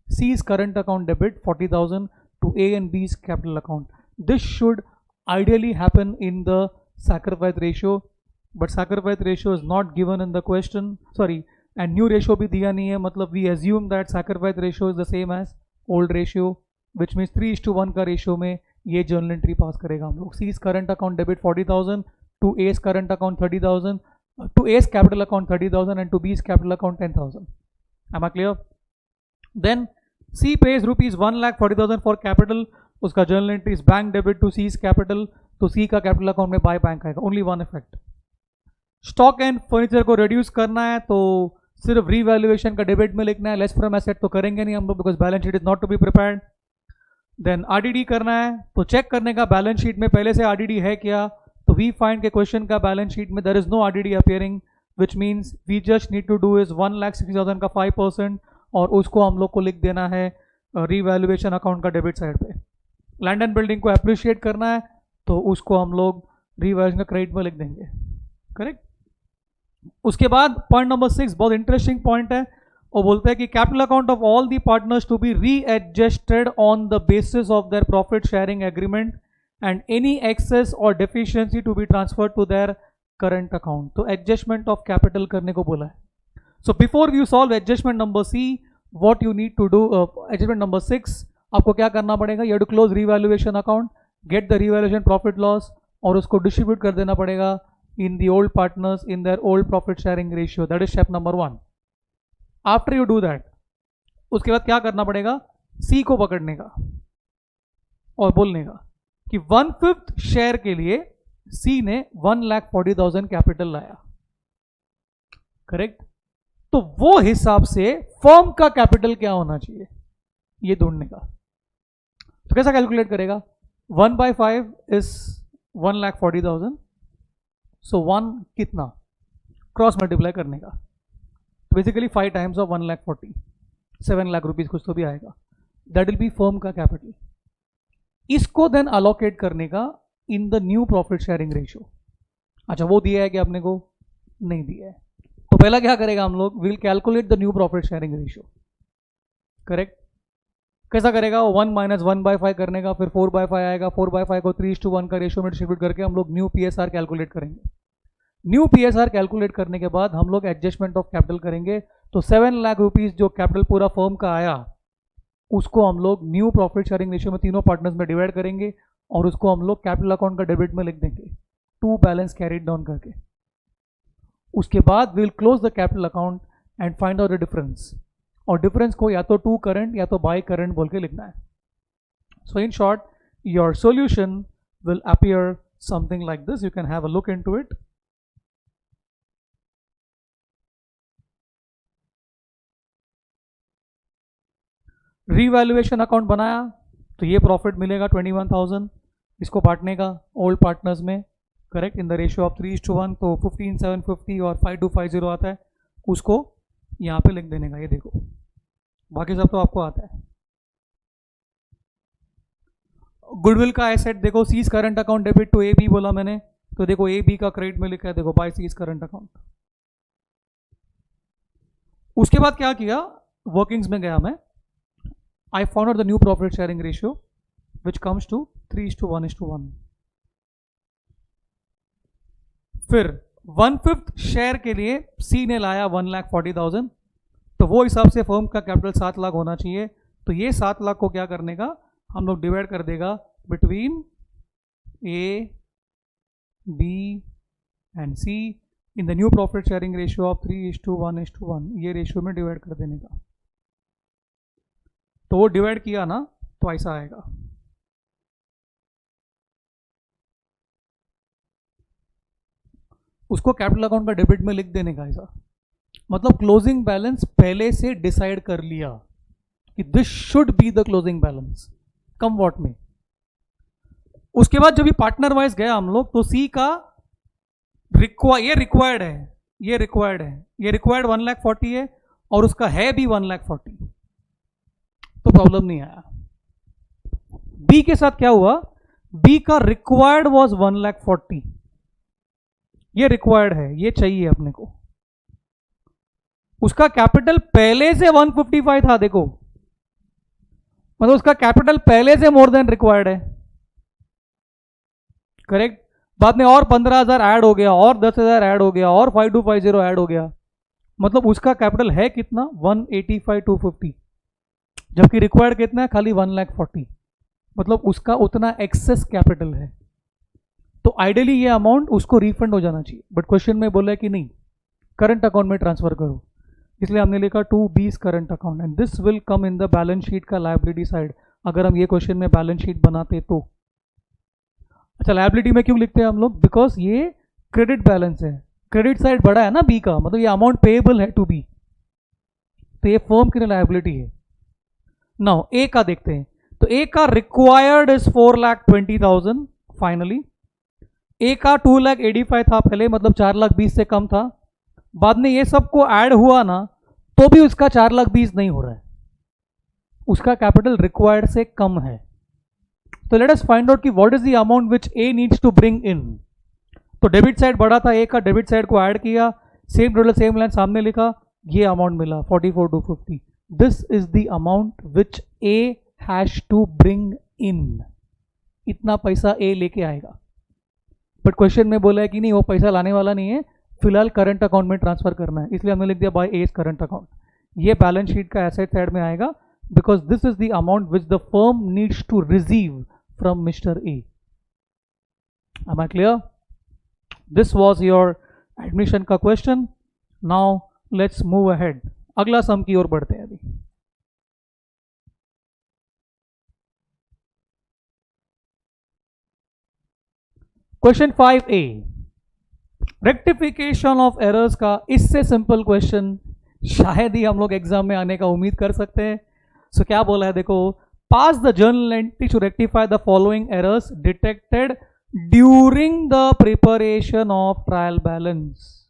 C's current account debit 40,000 to A and B's capital account. This should ideally happen in the sacrifice ratio, but sacrifice ratio is not given in the question. Sorry, and new ratio भी दिया नहीं है. मतलब we assume that sacrifice ratio is the same as old ratio, which means 3:1 का ratio में ये journal entry पास करेगा हम लोग. C's current account debit 40,000 to A's current account 30,000 to A's capital account 30,000 and to B's capital account 10,000. Am I clear? Then C pays rupees 1,40,000 for capital. उसका journal entry bank debit to C's capital. तो C का capital account में by bank आएगा. Only one effect. Stock and furniture को reduce करना है तो सिर्फ रीवैल्यूएशन का डेबिट में लिखना है. लेस फ्रॉम एसेट तो करेंगे नहीं हम लोग, because balance sheet is not to be prepared. Then RDD करना है तो चेक करने का बैलेंस शीट में पहले से आरडीडी है क्या. तो वी फाइंड के क्वेश्चन का बैलेंस शीट में there is no RDD appearing, which means we just need to do is 1,60,000 का 5% और उसको हम लोग को लिख देना है रीवैल्यूएशन अकाउंट का डेबिट साइड पे. लैंड एंड बिल्डिंग को अप्रिशिएट करना है तो उसको हम लोग रीवैल्यूएशन का क्रेडिट में लिख देंगे. करेक्ट. उसके बाद पॉइंट नंबर 6 बहुत इंटरेस्टिंग पॉइंट है. वो बोलता है कि capital account of all the partners to be readjusted on the basis of their profit sharing agreement and any excess or deficiency to be transfer to their current account. तो adjustment of capital करने को बोला है. So before you solve adjustment number C, what you need to do, adjustment number 6 आपको क्या करना पड़ेगा. You have to close revaluation account, get the revaluation profit loss और उसको डिस्ट्रीब्यूट कर देना पड़ेगा in the old partners in their old profit sharing ratio. That is step number 1. After you do that, उसके बाद क्या करना पड़ेगा, सी को पकड़ने का और बोलने का कि 1/5 शेयर के लिए सी ने 1,40,000 कैपिटल लाया. करेक्ट. तो वो हिसाब से फर्म का कैपिटल क्या होना चाहिए ये ढूंढने का. तो कैसा कैलकुलेट करेगा. 1/5 इज 1,40,000. सो 1 कितना क्रॉस मल्टीप्लाई करने का. तो basically 5 times of 1,40,000 7 lakh rupees कुछ तो भी आएगा. दैट विल बी फर्म का कैपिटल. इसको देन अलोकेट करने का इन the new profit sharing ratio. अच्छा वो दिया है कि आपने को नहीं दिया है. तो पहला क्या करेगा हम लोग, will calculate the new profit sharing ratio. Correct. कैसा करेगा, 1 - 1/5 करने का, फिर 4/5 आएगा. 4/5 को 3:1 का रेशियो में डिस्ट्रीब्यूट करके हम लोग न्यू पीएसआर कैलकुलेट करेंगे. न्यू पीएसआर कैलकुलेट करने के बाद हम लोग एडजस्टमेंट ऑफ कैपिटल करेंगे. तो 7 लाख रुपीज जो कैपिटल पूरा फर्म का आया उसको हम लोग न्यू प्रॉफिट शेयरिंग रेशियो में तीनों पार्टनर्स में डिवाइड करेंगे और उसको हम लोग कैपिटल अकाउंट का डेबिट में लिख देंगे, टू बैलेंस कैरीड डाउन करके. उसके बाद we will close the capital account and find out the difference. और डिफरेंस को या तो टू करंट या तो बाय करंट बोल के लिखना है. So in short your solution will appear something like this. You can have a look into it. Revaluation account बनाया तो ये प्रॉफिट मिलेगा 21,000, इसको बांटने का ओल्ड पार्टनर्स में, correct, in the ratio of 3:1, तो 15,750 और 5,250 आता है, उसको यहाँ पे लिख देने का। ये देखो, बाकी सब तो आपको आता है। गुडविल का एसेट देखो, C's current account debit to A B बोला मैंने, तो देखो ए बी का क्रेडिट में लिखा है, देखो बाय सीज करंट अकाउंट। उसके बाद क्या किया, वर्किंग्स में गया मैं, I found out the new profit sharing ratio which comes to 3:1:1। फिर 1/5 शेयर के लिए सी ने लाया 1,40,000, तो वो हिसाब से फर्म का कैपिटल 7 लाख होना चाहिए। तो ये 7 लाख को क्या करने का, हम लोग डिवाइड कर देगा between A B and C in the new profit sharing ratio of 3:1:1, ये रेशियो में डिवाइड कर देने का। तो वो डिवाइड किया ना तो ऐसा आएगा, उसको कैपिटल अकाउंट का डेबिट में लिख देने का ऐसा, मतलब क्लोजिंग बैलेंस पहले से डिसाइड कर लिया कि this should be the closing balance come what में। उसके बाद जब भी पार्टनर वाइज गया हम लोग, तो सी का ये रिक्वायर्ड है, ये रिक्वायर्ड 1,40,000 है और उसका है भी 1,40,000, तो प्रॉब्लम नहीं आया। बी के साथ क्या हुआ, बी का रिक्वायर्ड वाज 1,40,000, ये रिक्वायर्ड है, ये चाहिए अपने को। उसका कैपिटल पहले से 155 था, देखो मतलब उसका कैपिटल पहले से मोर देन रिक्वायर्ड है, करेक्ट। बाद में और 15,000 ऐड हो गया, और 10,000 ऐड हो गया, और 5,250 ऐड हो गया, मतलब उसका कैपिटल है कितना 185,250, जबकि रिक्वायर्ड कितना है खाली 1,40,000, मतलब उसका उतना एक्सेस कैपिटल है। तो आइडियली ये अमाउंट उसको रिफंड हो जाना चाहिए, बट क्वेश्चन में बोला है कि नहीं, करंट अकाउंट में ट्रांसफर करो, इसलिए हमने लिखा टू बीस current account and this will come in the balance sheet का लायबिलिटी साइड, अगर हम ये क्वेश्चन में बैलेंस शीट बनाते तो। अच्छा, लायबिलिटी में क्यों लिखते हैं हम लोग, बिकॉज ये क्रेडिट बैलेंस है, क्रेडिट साइड बड़ा है ना बी का, मतलब ये अमाउंट पेएबल है टू बी, तो ये फर्म की लायबिलिटी है। नाउ ए का देखते हैं, तो ए का रिक्वायर्ड इज 4,20,000 फाइनली, ए का 2,85,000 था पहले, मतलब 4,20,000 से कम था। बाद में ये सबको ऐड हुआ ना, तो भी उसका 4,20,000 नहीं हो रहा है, उसका कैपिटल रिक्वायर्ड से कम है। तो लेट अस फाइंड आउट कि what is the amount which A needs to bring in. तो डेबिट साइड बढ़ा था ए का, डेबिट साइड को ऐड किया, सेम टोटल सेम लाइन सामने लिखा, ये अमाउंट मिला 44,250। This is the amount which A has to bring in, इतना पैसा ए लेके आएगा। बट क्वेश्चन में बोला है कि नहीं, वो पैसा लाने वाला नहीं है, फिलहाल करंट अकाउंट में ट्रांसफर करना है, इसलिए हमने लिख दिया बाय एज करंट अकाउंट। ये बैलेंस शीट का एसेट साइड में आएगा, because this is the amount which the firm needs to receive from mister A. Am I clear? This was your admission का question. Now let's move ahead, अगला sum की ओर बढ़ते हैं अभी। Question 5A, rectification of errors का इससे simple question शायद ही हम लोग एग्जाम में आने का उम्मीद कर सकते हैं। सो क्या बोला है देखो, pass the journal entry to rectify the following errors detected during the preparation of trial balance.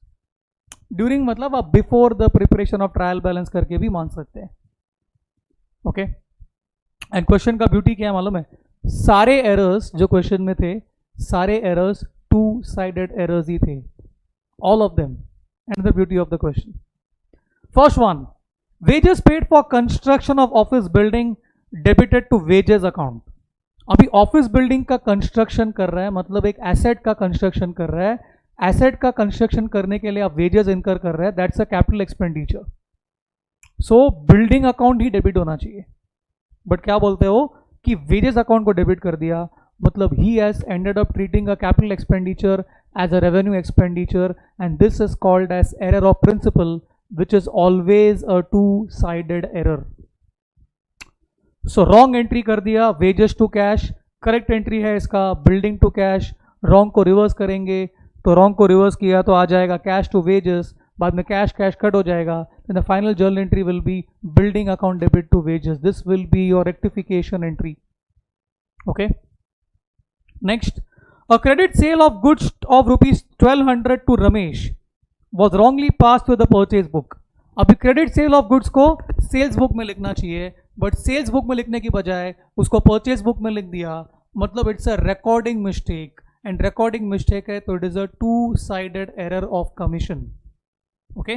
During मतलब आप before the preparation of trial balance करके भी मान सकते हैं, ओके। एंड क्वेश्चन का ब्यूटी क्या है मालूम है, सारे एरर्स जो क्वेश्चन में थे, सारे एरर्स टू साइडेड एरर्स ही थे, all of them. And the beauty of the question, first one, wages paid for construction of office building debited to wages account. अभी ऑफिस बिल्डिंग का कंस्ट्रक्शन कर रहा है, मतलब एक एसेट का कंस्ट्रक्शन कर रहा है, एसेट का कंस्ट्रक्शन करने के लिए आप वेजेस इनकर कर रहे हैं, that's a capital expenditure. So building account he debit होना चाहिए, बट क्या बोलते हो कि वेजेस अकाउंट को डेबिट कर दिया, मतलब he has ended up treating a capital expenditure as a revenue expenditure, and this is called as error of principle, which is always a two-sided error. So wrong entry कर दिया wages to cash, correct entry है इसका building to cash, wrong को reverse करेंगे तो wrong को reverse किया तो आ जाएगा cash to wages, बाद में cash cash कट हो जाएगा, then the final journal entry will be building account debit to wages. This will be your rectification entry. Okay. Next, a credit sale of goods of rupees 1200 to Ramesh was wrongly passed to the purchase book. अभी credit sale of goods को sales book में लिखना चाहिए, but sales book में लिखने की बजाय उसको परचेज बुक में लिख दिया, मतलब it's a recording mistake, and recording mistake है तो it is a two sided error of commission. Okay,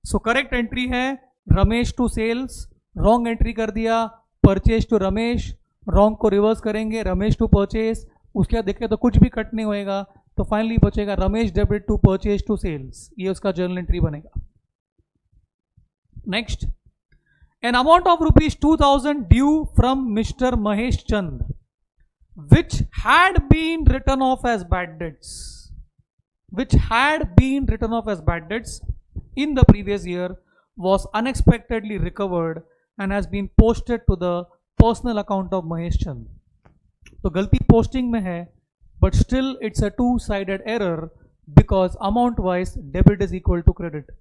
so correct entry है Ramesh to sales, wrong entry कर दिया परचेज टू रमेश, रॉन्ग को रिवर्स करेंगे रमेश टू परचेज, उसके बाद देखें तो कुछ भी कट नहीं होएगा, तो फाइनली बचेगा Ramesh debit to purchase to sales, ये उसका जर्नल एंट्री बनेगा. Next, an amount of rupees 2000 due from Mr. Mahesh Chand which had been written off as bad debts, in the previous year was unexpectedly recovered and has been posted to the personal account of Mahesh Chand. तो गलती posting में है, but still it's a two-sided error because amount wise debit is equal to credit.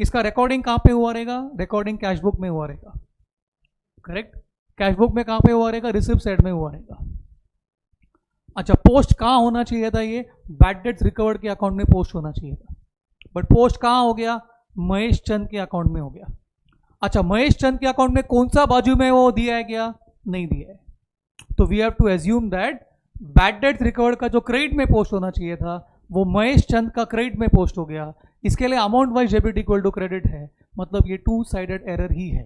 इसका recording कहाँ पे हुआ रहेगा? Recording cash book में हुआ रहेगा. करेक्ट, कैश बुक में कहाँ पे हुआ रहेगा? रिसिप्ट साइड में हुआ रहेगा. अच्छा, पोस्ट कहाँ होना चाहिए था? ये बैड डेट्स रिकवर्ड के अकाउंट में पोस्ट होना चाहिए था, बट पोस्ट कहाँ हो गया? महेश चंद के अकाउंट में हो गया. अच्छा, महेश चंद के अकाउंट में कौन सा बाजू में वो दिया है क्या? नहीं दिया है, तो we have to assume that bad debts recovered का जो क्रेडिट में पोस्ट होना चाहिए था वो महेश चंद का क्रेडिट में पोस्ट हो गया. इसके लिए amount wise debit equal to credit है, मतलब ये टू साइडेड एरर ही है.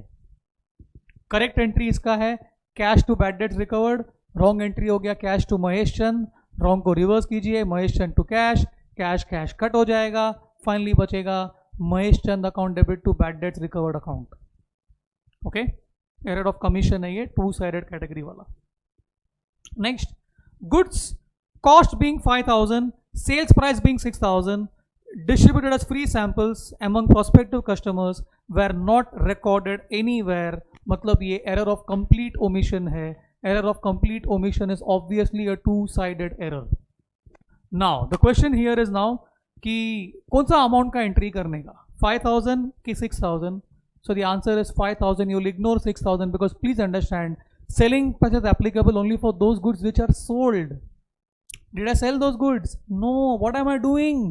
करेक्ट एंट्री इसका है cash to bad debts recovered, wrong entry हो गया cash to Mahesh Chand, wrong को रिवर्स कीजिए Mahesh Chand to cash, cash cash cut हो जाएगा, फाइनली बचेगा Mahesh Chand account debit to bad debts recovered account. Okay, error of commission है ये, टू साइडेड कैटेगरी वाला. Next, goods cost being 5000, sales price being 6000, distributed as free samples among prospective customers were not recorded anywhere. मतलब ये error of complete omission है. Error of complete omission is obviously a two-sided error. Now the question here is now कि कौन सा amount का entry करने का, 5000 कि 6000? So the answer is 5000. You will ignore 6000 because please understand selling price is applicable only for those goods which are sold. Did I sell those goods? No. What am I doing?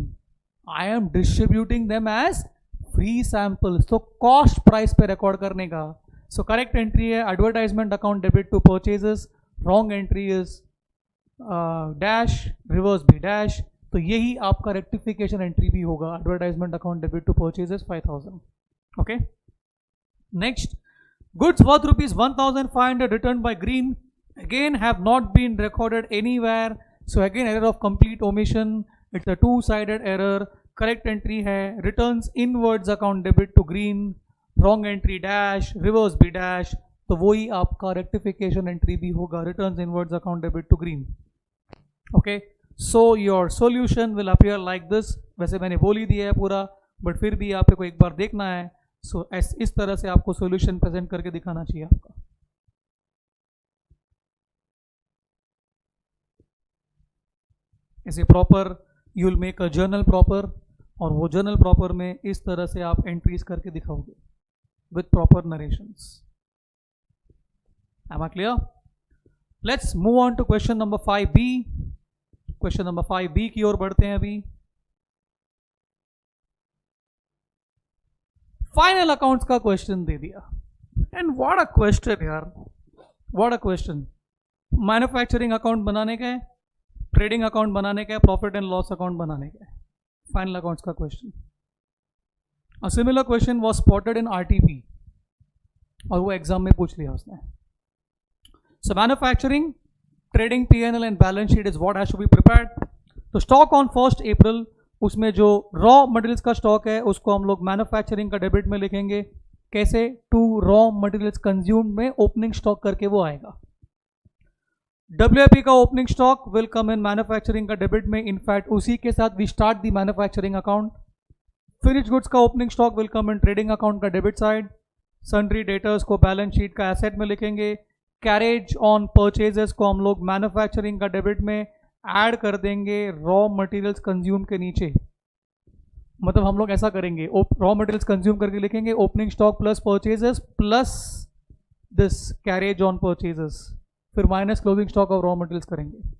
I am distributing them as free samples. So cost price पे record करने का. So correct entry है advertisement account debit to purchases. Wrong entry is dash, reverse भी dash. तो यही आपका rectification entry भी होगा. Advertisement account debit to purchases 5000. Okay. Next, goods worth rupees 1500 returned by Green again have not been recorded anywhere. So again error of complete omission. It's a two-sided error. Correct entry है returns inwards account debit to Green, wrong entry dash, reverse भी dash. तो वही आपका rectification entry भी होगा, returns inwards account debit to Green. Okay, so your solution will appear like this. वैसे मैंने बोल ही दिया है पूरा, but फिर भी आपको एक बार देखना है. So इस तरह से आपको solution present करके दिखाना चाहिए आपका. ऐसे proper you will make a journal proper, और वो जर्नल प्रॉपर में इस तरह से आप एंट्रीज करके दिखाओगे with proper narrations. Am I clear? Let's move on to question number 5B. Question number 5B की ओर बढ़ते हैं अभी. फाइनल अकाउंट्स का क्वेश्चन दे दिया, एंड व्हाट अ क्वेश्चन यार, what a question. Manufacturing account बनाने के, ट्रेडिंग अकाउंट बनाने का, प्रॉफिट एंड लॉस अकाउंट बनाने का, फाइनल अकाउंट्स का question. A similar question was spotted in RTP, और वो एग्जाम में पूछ लिया उसने. So manufacturing, trading, P&L and balance sheet is what has to be prepared. तो स्टॉक ऑन 1 अप्रैल, उसमें जो रॉ मटेरियल्स का स्टॉक है उसको हम लोग मैन्युफैक्चरिंग का डेबिट में लिखेंगे. कैसे? टू रॉ मटेरियल्स कंज्यूम्ड में ओपनिंग स्टॉक करके वो आएगा. WIP का opening stock will come in manufacturing का डेबिट में. इनफैक्ट उसी के साथ we start the manufacturing account. Finished goods का opening stock will come in trading account का डेबिट साइड. सन्ड्री डेटर्स को बैलेंस शीट का एसेट में लिखेंगे. कैरेज ऑन परचेजेस को हम लोग मैन्युफैक्चरिंग का डेबिट में ऐड कर देंगे रॉ मटेरियल्स कंज्यूम के नीचे. मतलब हम लोग ऐसा करेंगे, रॉ मटेरियल्स कंज्यूम करके लिखेंगे opening stock plus purchases plus this carriage on purchases, फिर minus closing stock of raw materials करेंगे.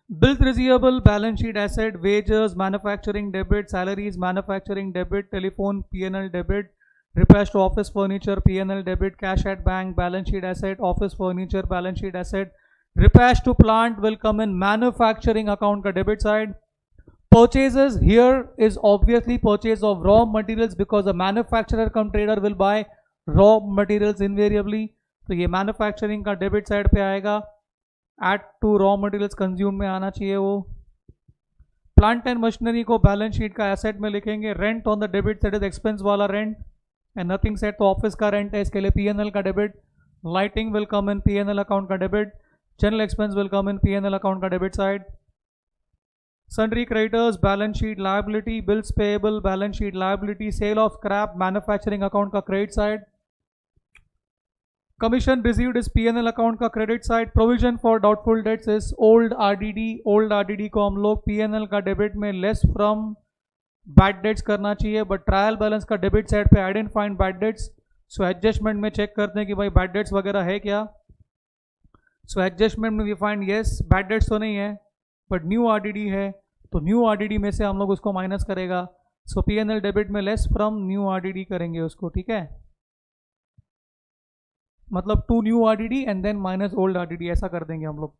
Bills receivable, balance sheet asset, wages, manufacturing debit, salaries, manufacturing debit, telephone, P&L debit, repairs to office furniture, P&L debit, cash at bank, balance sheet asset, office furniture, balance sheet asset, repairs to plant will come in manufacturing account ka debit side. Purchases, here is obviously purchase of raw materials because a manufacturer come trader will buy raw materials invariably. तो ये manufacturing का debit side पे आएगा. Add to raw materials consume में आना चाहिए वो. Plant and machinery को बैलेंस शीट का एसेट में लिखेंगे. Rent on the debit side is expense वाला रेंट एंड नथिंग सेट, तो ऑफिस का रेंट है, इसके लिए P&L का debit. Lighting will come in P&L account का debit. General expense will come in P&L account का debit side. Sundry creditors balance sheet liability. Bills payable balance sheet liability. Sale of scrap manufacturing account का credit side. Commission received is P&L account का credit side. Provision for doubtful debts is old RDD. Old RDD को हम लोग P&L का debit में less from bad debts करना चाहिए, but trial balance का डेबिट साइड पे I didn't find bad debts. So adjustment में चेक करते हैं कि भाई बैड डेट्स वगैरह है क्या. सो एडजस्टमेंट में we find yes bad debts तो नहीं है बट न्यू आरडीडी है, तो न्यू आरडीडी में से हम लोग उसको माइनस करेगा. सो P&L डेबिट में लेस फ्रॉम न्यू आरडीडी करेंगे उसको. ठीक है, मतलब to new RDD and then minus old RDD, ऐसा कर देंगे हम लोग.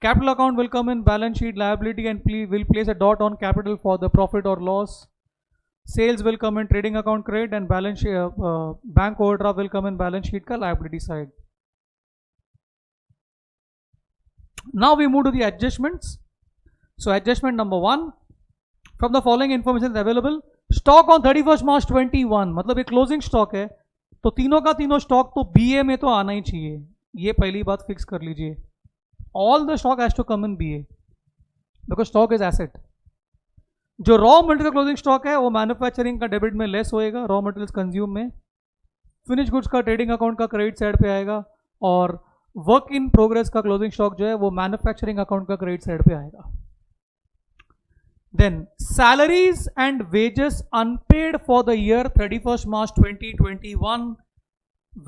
Capital account will come in balance sheet liability and will place a dot on capital for the profit और loss. Sales will come in trading account credit and balance bank overdraft will come in balance sheet का liability side. Now we move to the adjustments. So adjustment number 1, from the following information available. Stock on 31 March 21, मतलब एक closing stock है, तो तीनों का तीनों stock तो BA में तो आना ही चाहिए. ये पहली बात फिक्स कर लीजिए. All the stock has to come in BA because stock is asset. जो रॉ मटेरियल क्लोजिंग स्टॉक है वो मैन्युफैक्चरिंग का डेबिट में लेस होएगा रॉ मटेरियल्स कंज्यूम में. फिनिश गुड्स का ट्रेडिंग अकाउंट का क्रेडिट साइड पे आएगा और वर्क इन प्रोग्रेस का क्लोजिंग स्टॉक जो है वो मैन्युफैक्चरिंग अकाउंट का क्रेडिट साइड पे आएगा. Then salaries and wages unpaid for the year 31st March 2021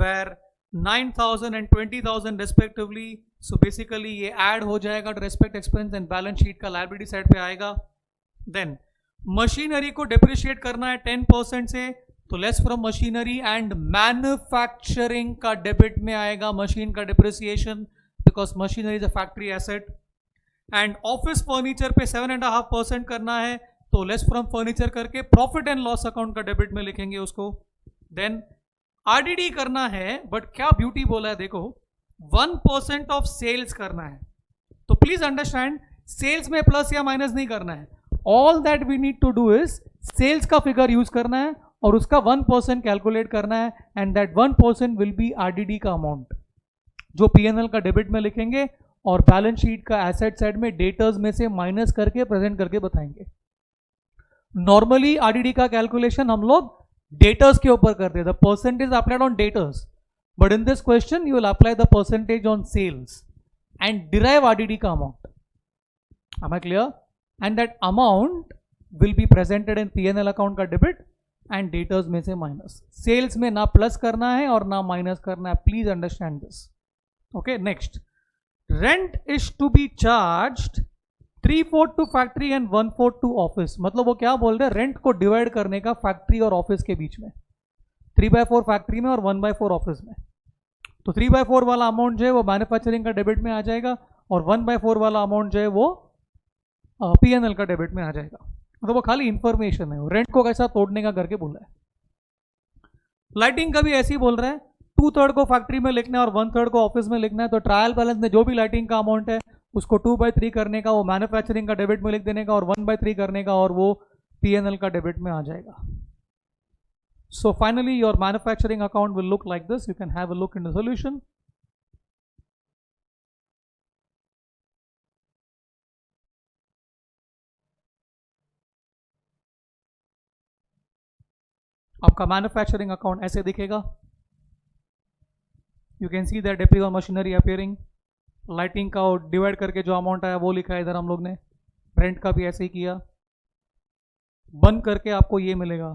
were 9,000 and 20,000 respectively. So basically ये add हो जाएगा to respect expense and balance sheet का liability side पे आएगा. Then machinery को depreciate करना है 10% से, तो less from machinery and manufacturing का debit में आएगा machine का depreciation because machinery is a factory asset. And office furniture पे 7.5% करना है, तो लेस फ्रॉम फर्नीचर करके प्रॉफिट एंड लॉस अकाउंट का डेबिट में लिखेंगे उसको. देन आरडीडी करना है, बट क्या ब्यूटी बोला है देखो, 1% ऑफ सेल्स करना है. तो प्लीज अंडरस्टैंड, सेल्स में प्लस या माइनस नहीं करना है. All that we need to do is sales का फिगर यूज करना है और उसका 1% कैलकुलेट करना है and that 1% will be RDD का अमाउंट जो P&L का डेबिट में लिखेंगे और बैलेंस शीट का एसेट साइड में डेटर्स में से माइनस करके प्रेजेंट करके बताएंगे. नॉर्मली आरडीडी का कैलकुलेशन हम लोग डेटर्स के ऊपर करते हैं, the percentage applied on debtors, but in this question you will apply the percentage on sales and derive RDD का amount. Am I clear? And that amount will be presented in P&L account का debit and debtors में से minus. Sales में ना plus करना है और ना माइनस करना है, please understand this. Okay, next. Rent is to be charged 3/4 to factory and 1/4 to office. मतलब वो क्या बोल रहे हैं, रेंट को डिवाइड करने का फैक्ट्री और ऑफिस के बीच में. 3/4 फैक्ट्री में और 1/4 ऑफिस में. तो 3/4 वाला अमाउंट जो है वो मैन्युफैक्चरिंग का डेबिट में आ जाएगा और 1/4 वाला अमाउंट जो है वो P&L का डेबिट में आ जाएगा. मतलब वो खाली इंफॉर्मेशन है, रेंट को कैसा तोड़ने का करके बोल रहा है. लाइटिंग का भी ऐसे ही बोल रहा है, 2/3 को फैक्ट्री में लिखना है और 1/3 को ऑफिस में लिखना है. तो ट्रायल बैलेंस में जो भी लाइटिंग का अमाउंट है उसको 2/3 करने का, वो मैन्युफैक्चरिंग का डेबिट में लिख देने का, और 1/3 करने का और वो P&L का डेबिट में आ जाएगा. So finally your manufacturing account will look like this. You can have a look in the solution. आपका मैन्युफैक्चरिंग अकाउंट ऐसे दिखेगा. You can see that depre on machinery appearing. Lighting का डिवाइड करके जो अमाउंट आया वो लिखा है इधर हम लोग ने. रेंट का भी ऐसे ही किया. बंद करके आपको ये मिलेगा,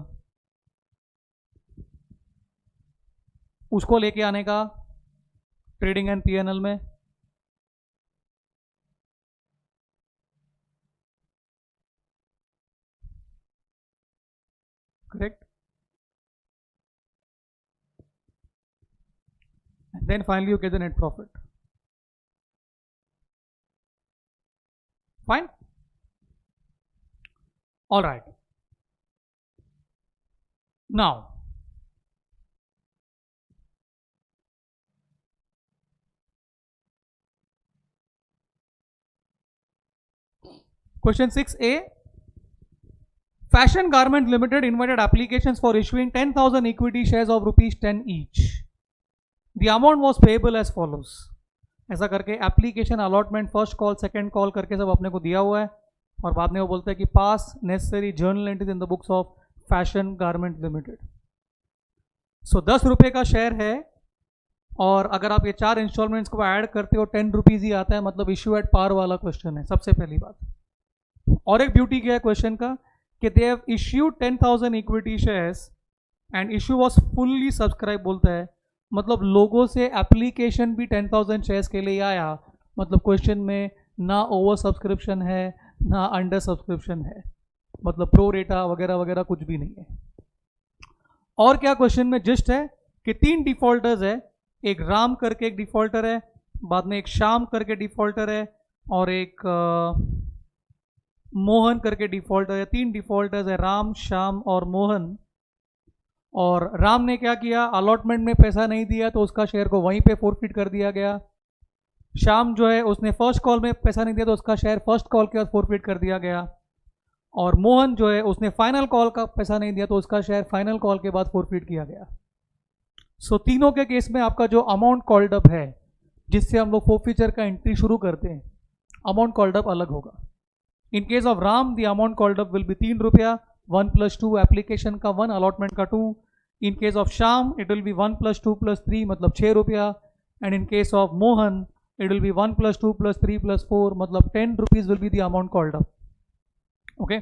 उसको लेके आने का ट्रेडिंग एंड पीएनएल में। Correct. Then finally you get the net profit. Fine. All right. Now, question 6A. Fashion Garment Limited invited applications for issuing 10,000 equity shares of rupees 10 each. The amount was payable as follows. ऐसा करके application allotment first call second call करके सब अपने को दिया हुआ है, और बाद में वो बोलते हैं कि pass necessary journal entries in the books of fashion garment limited. So 10 रुपये का शेयर है, और अगर आप ये 4 इंस्टॉलमेंट्स को ऐड करते हो 10 रुपीज़ ही आता है, मतलब इश्यू एट पार वाला क्वेश्चन है सबसे पहली बात। और एक ब्यूटी क्या है क्वेश्चन का कि they have issued 10,000 equity shares and issue was fully subscribe बोलता है, मतलब लोगों से एप्लीकेशन भी 10,000 शेयर्स के लिए आया, मतलब क्वेश्चन में ना ओवर सब्सक्रिप्शन है ना अंडर सब्सक्रिप्शन है, मतलब प्रो रेटा वगैरह वगैरह कुछ भी नहीं है। और क्या क्वेश्चन में जस्ट है कि 3 डिफॉल्टर्स है, एक राम करके एक डिफॉल्टर है, बाद में एक श्याम करके डिफॉल्टर है, और एक मोहन करके डिफॉल्टर है। 3 डिफॉल्टर्स है, राम, श्याम और मोहन। और राम ने क्या किया, अलॉटमेंट में पैसा नहीं दिया तो उसका शेयर को वहीं पे फोरफिट कर दिया गया। श्याम जो है उसने फर्स्ट कॉल में पैसा नहीं दिया तो उसका शेयर फर्स्ट कॉल के बाद फोरफिट कर दिया गया। और मोहन जो है उसने फाइनल कॉल का पैसा नहीं दिया तो उसका शेयर फाइनल कॉल के बाद फोरफिट किया गया। सो तीनों के केस में आपका जो अमाउंट कॉल्ड अप है जिससे हम लोग फोरफिचर का एंट्री शुरू करते हैं, अमाउंट कॉल्ड अप अलग होगा। In case of Ram the amount called up will be 3 रुपया, 1 + 2 एप्लीकेशन का 1, अलॉटमेंट का 2। In case of Shyam it will be 1 + 2 + 3 मतलब 6 रुपया, and in case of Mohan it will be 1 + 2 + 3 + 4 मतलब 10 rupees will be the amount called up. Okay,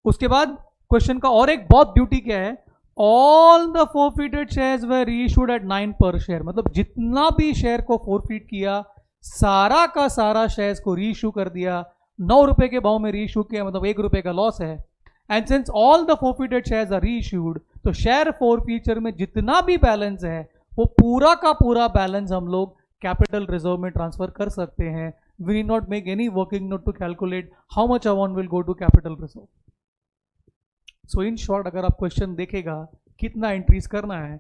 उसके बाद question का और एक बहुत ब्यूटी क्या है, all the forfeited shares were reissued at 9 per share, मतलब जितना भी शेयर को फोरफिट किया सारा का सारा शेयर्स को रीइश्यू कर दिया, 9 रुपए के भाव में रीइश्यू किया, मतलब 1 रुपए का लॉस है। And since all the forfeited shares are reissued, तो शेयर फोरफीचर में जितना भी बैलेंस है वो पूरा का पूरा बैलेंस हम लोग कैपिटल रिजर्व में ट्रांसफर कर सकते हैं। We need not make any working note to calculate how much amount will go to capital reserve. So in short अगर आप क्वेश्चन देखेगा कितना एंट्रीज करना है,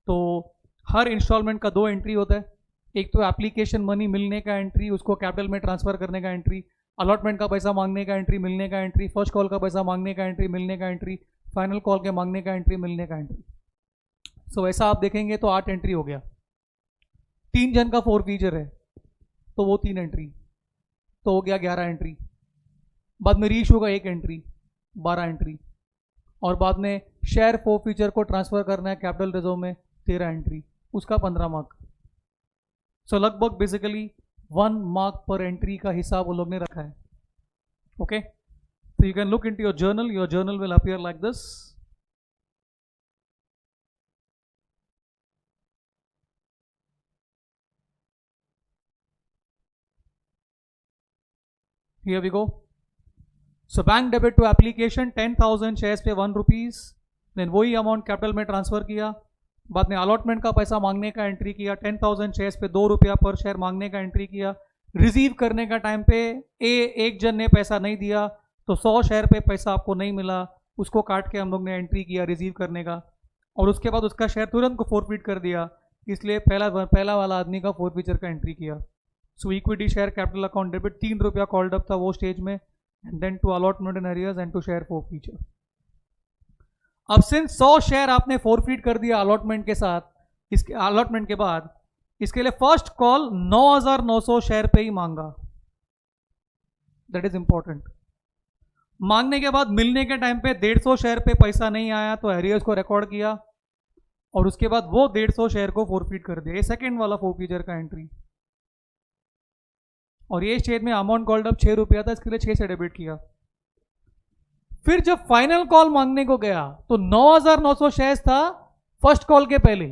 तो हर इंस्टॉलमेंट का 2 एंट्री होता है। एक तो एप्लीकेशन मनी मिलने का एंट्री, उसको कैपिटल में ट्रांसफर करने का एंट्री, अलॉटमेंट का पैसा मांगने का एंट्री, मिलने का एंट्री, फर्स्ट कॉल का पैसा मांगने का एंट्री, मिलने का एंट्री, फाइनल कॉल के मांगने का एंट्री, मिलने का एंट्री। सो ऐसा आप देखेंगे तो 8 एंट्री हो गया। 3 जन का फोरफीचर है तो वो 3 एंट्री तो हो गया 11 एंट्री। बाद में रीइश्यू का 1 एंट्री 12 एंट्री, और बाद में शेयर फोरफीचर को ट्रांसफर करना है कैपिटल रिजर्व में 13 एंट्री, उसका 15 मार्क। सो लगभग बेसिकली 1 मार्क पर एंट्री का हिसाब वो लोग ने रखा है। Okay, so you can look into your journal will appear like this. Here we go. So bank debit to application 10,000 shares पे 1 रुपीज, देन वही अमाउंट कैपिटल में ट्रांसफर किया। बाद में अलॉटमेंट का पैसा मांगने का एंट्री किया, 10,000 शेयर्स पे 2 रुपया पर शेयर मांगने का एंट्री किया। रिसीव करने का टाइम पे एक जन ने पैसा नहीं दिया तो 100 शेयर पे पैसा आपको नहीं मिला, उसको काट के हम लोग ने एंट्री किया रिसीव करने का, और उसके बाद उसका शेयर तुरंत को फोरफिट कर दिया, इसलिए पहला वाला आदमी का फोरफीचर का एंट्री किया। So equity share capital account debit 3 रुपया कॉल्ड अप था वो स्टेज में, and then to allotment in arrears and to share forfeiture. अब सिंस 100 शेयर आपने फोरफिट कर दिया अलॉटमेंट के साथ, इसके अलॉटमेंट के बाद इसके लिए फर्स्ट कॉल 9,900 शेयर पे ही मांगा, दैट इज इंपॉर्टेंट। मांगने के बाद मिलने के टाइम पे 150 शेयर पे पैसा नहीं आया तो एरियर्स को रिकॉर्ड किया, और उसके बाद वो 150 शेयर को फोरफिट कर दिया। ये सेकंड वाला फोरफीचर का एंट्री। और ये स्टेज में अमाउंट कॉल्ड अप 6 रुपया था, इसके लिए 6 से डेबिट किया।
फिर जब फाइनल कॉल मांगने को गया तो 9,900 शेयर्स था फर्स्ट कॉल के पहले,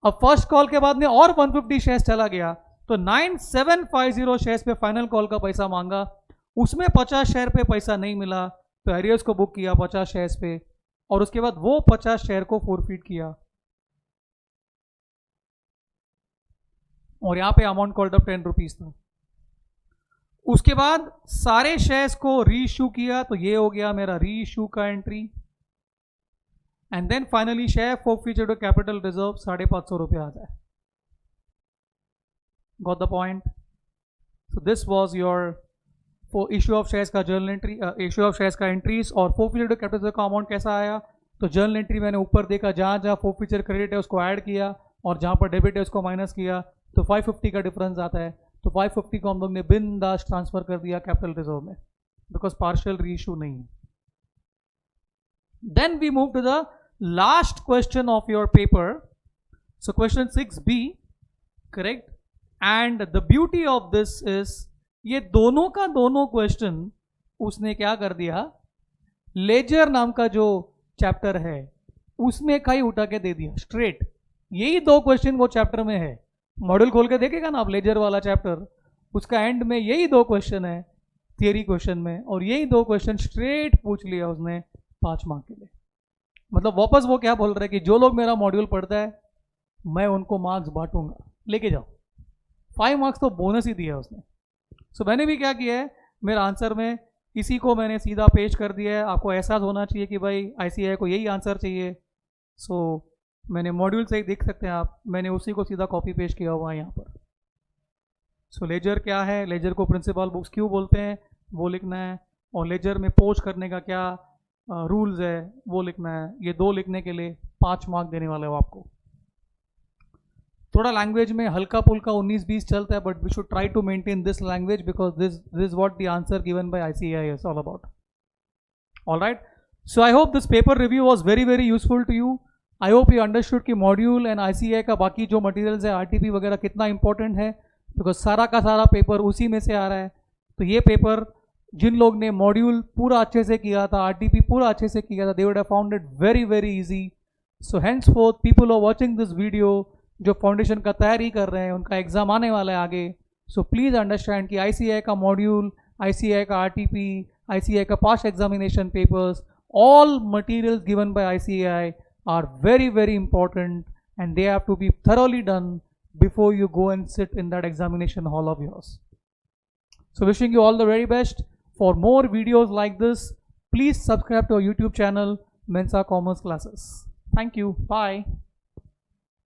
अब फर्स्ट कॉल के बाद में और 150 शेयर्स चला गया, तो 9,750 शेयर्स पे फाइनल कॉल का पैसा मांगा, उसमें 50 शेयर पे पैसा नहीं मिला, तो एरियर्स को बुक किया 50 शेयर्स पे, और उसके बाद वो 50 शेयर को फोरफीट किया, और यहां पे अमाउंट कॉल्ड अप 10 रुपीज था। उसके बाद सारे शेयर्स को री इश्यू किया, तो ये हो गया मेरा री इश्यू का entry, and then finally share forfeited to capital reserve 550 रुपये आ जाए। Got the point? So this was your for issue of shares का journal entry, issue of shares का एंट्रीज। और फोरफीटेड टू कैपिटल रिजर्व का amount कैसा आया, तो जर्नल एंट्री मैंने ऊपर देखा, जहां जहां फोरफीचर क्रेडिट है उसको ऐड किया, और जहां पर डेबिट है उसको माइनस किया, तो 550 का डिफरेंस आता है, तो 550 को हम लोग ने बिंदास ट्रांसफर कर दिया कैपिटल रिजर्व में, बिकॉज पार्शियल री इशू नहीं है। Then we move to the last question of your paper, so question 6B, correct. And the beauty of this is, ये दोनों का दोनों क्वेश्चन उसने क्या कर दिया, लेजर नाम का जो चैप्टर है उसमें कहीं उठा के दे दिया स्ट्रेट। यही दो क्वेश्चन वो चैप्टर में है, मॉड्यूल खोल के देखेगा ना आप लेजर वाला चैप्टर, उसका एंड में यही दो क्वेश्चन है थियरी क्वेश्चन में, और यही दो क्वेश्चन स्ट्रेट पूछ लिया उसने 5 मार्क के लिए। मतलब वापस वो क्या बोल रहा है कि जो लोग मेरा मॉड्यूल पढ़ता है मैं उनको मार्क्स बांटूंगा, लेके जाओ। 5 मार्क्स तो बोनस ही दिया उसने। सो मैंने भी क्या किया है, मेरा आंसर में इसी को मैंने सीधा पेश कर दिया है। आपको एहसास होना चाहिए कि भाई ICAI को यही आंसर चाहिए। सो मैंने मॉड्यूल से ही देख सकते हैं आप, मैंने उसी को सीधा कॉपी पेस्ट किया हुआ है यहाँ पर। सो लेजर क्या है, लेजर को प्रिंसिपल बुक्स क्यों बोलते हैं वो लिखना है, और लेजर में पोस्ट करने का क्या रूल्स है वो लिखना है। ये दो लिखने के लिए 5 मार्क देने वाले हो आपको। थोड़ा लैंग्वेज में हल्का पुल्का 19-20 चलता है, but we should try to maintain this language because this is what the answer given by ICAI is all about. Alright, so I hope this paper review was very very useful to you. I hope you understood कि module and ICAI का बाकी जो materials है RTP वगैरह कितना important है, because सारा का सारा पेपर उसी में से आ रहा है। तो ये पेपर जिन लोग ने मॉड्यूल पूरा अच्छे से किया था, RTP पूरा अच्छे से किया था, they would have found it very very easy. So henceforth people are watching this video जो फाउंडेशन का तैयारी कर रहे हैं, उनका एग्जाम आने वाला है आगे। सो प्लीज़ अंडरस्टैंड कि ICAI का मॉड्यूल, ICAI का RTP, ICAI का past examination papers, all materials given by ICAI are very very important, and they have to be thoroughly done before you go and sit in that examination hall of yours. So wishing you all the very best. For more videos like this, please subscribe to our YouTube channel, Mensa Commerce Classes. Thank you. Bye.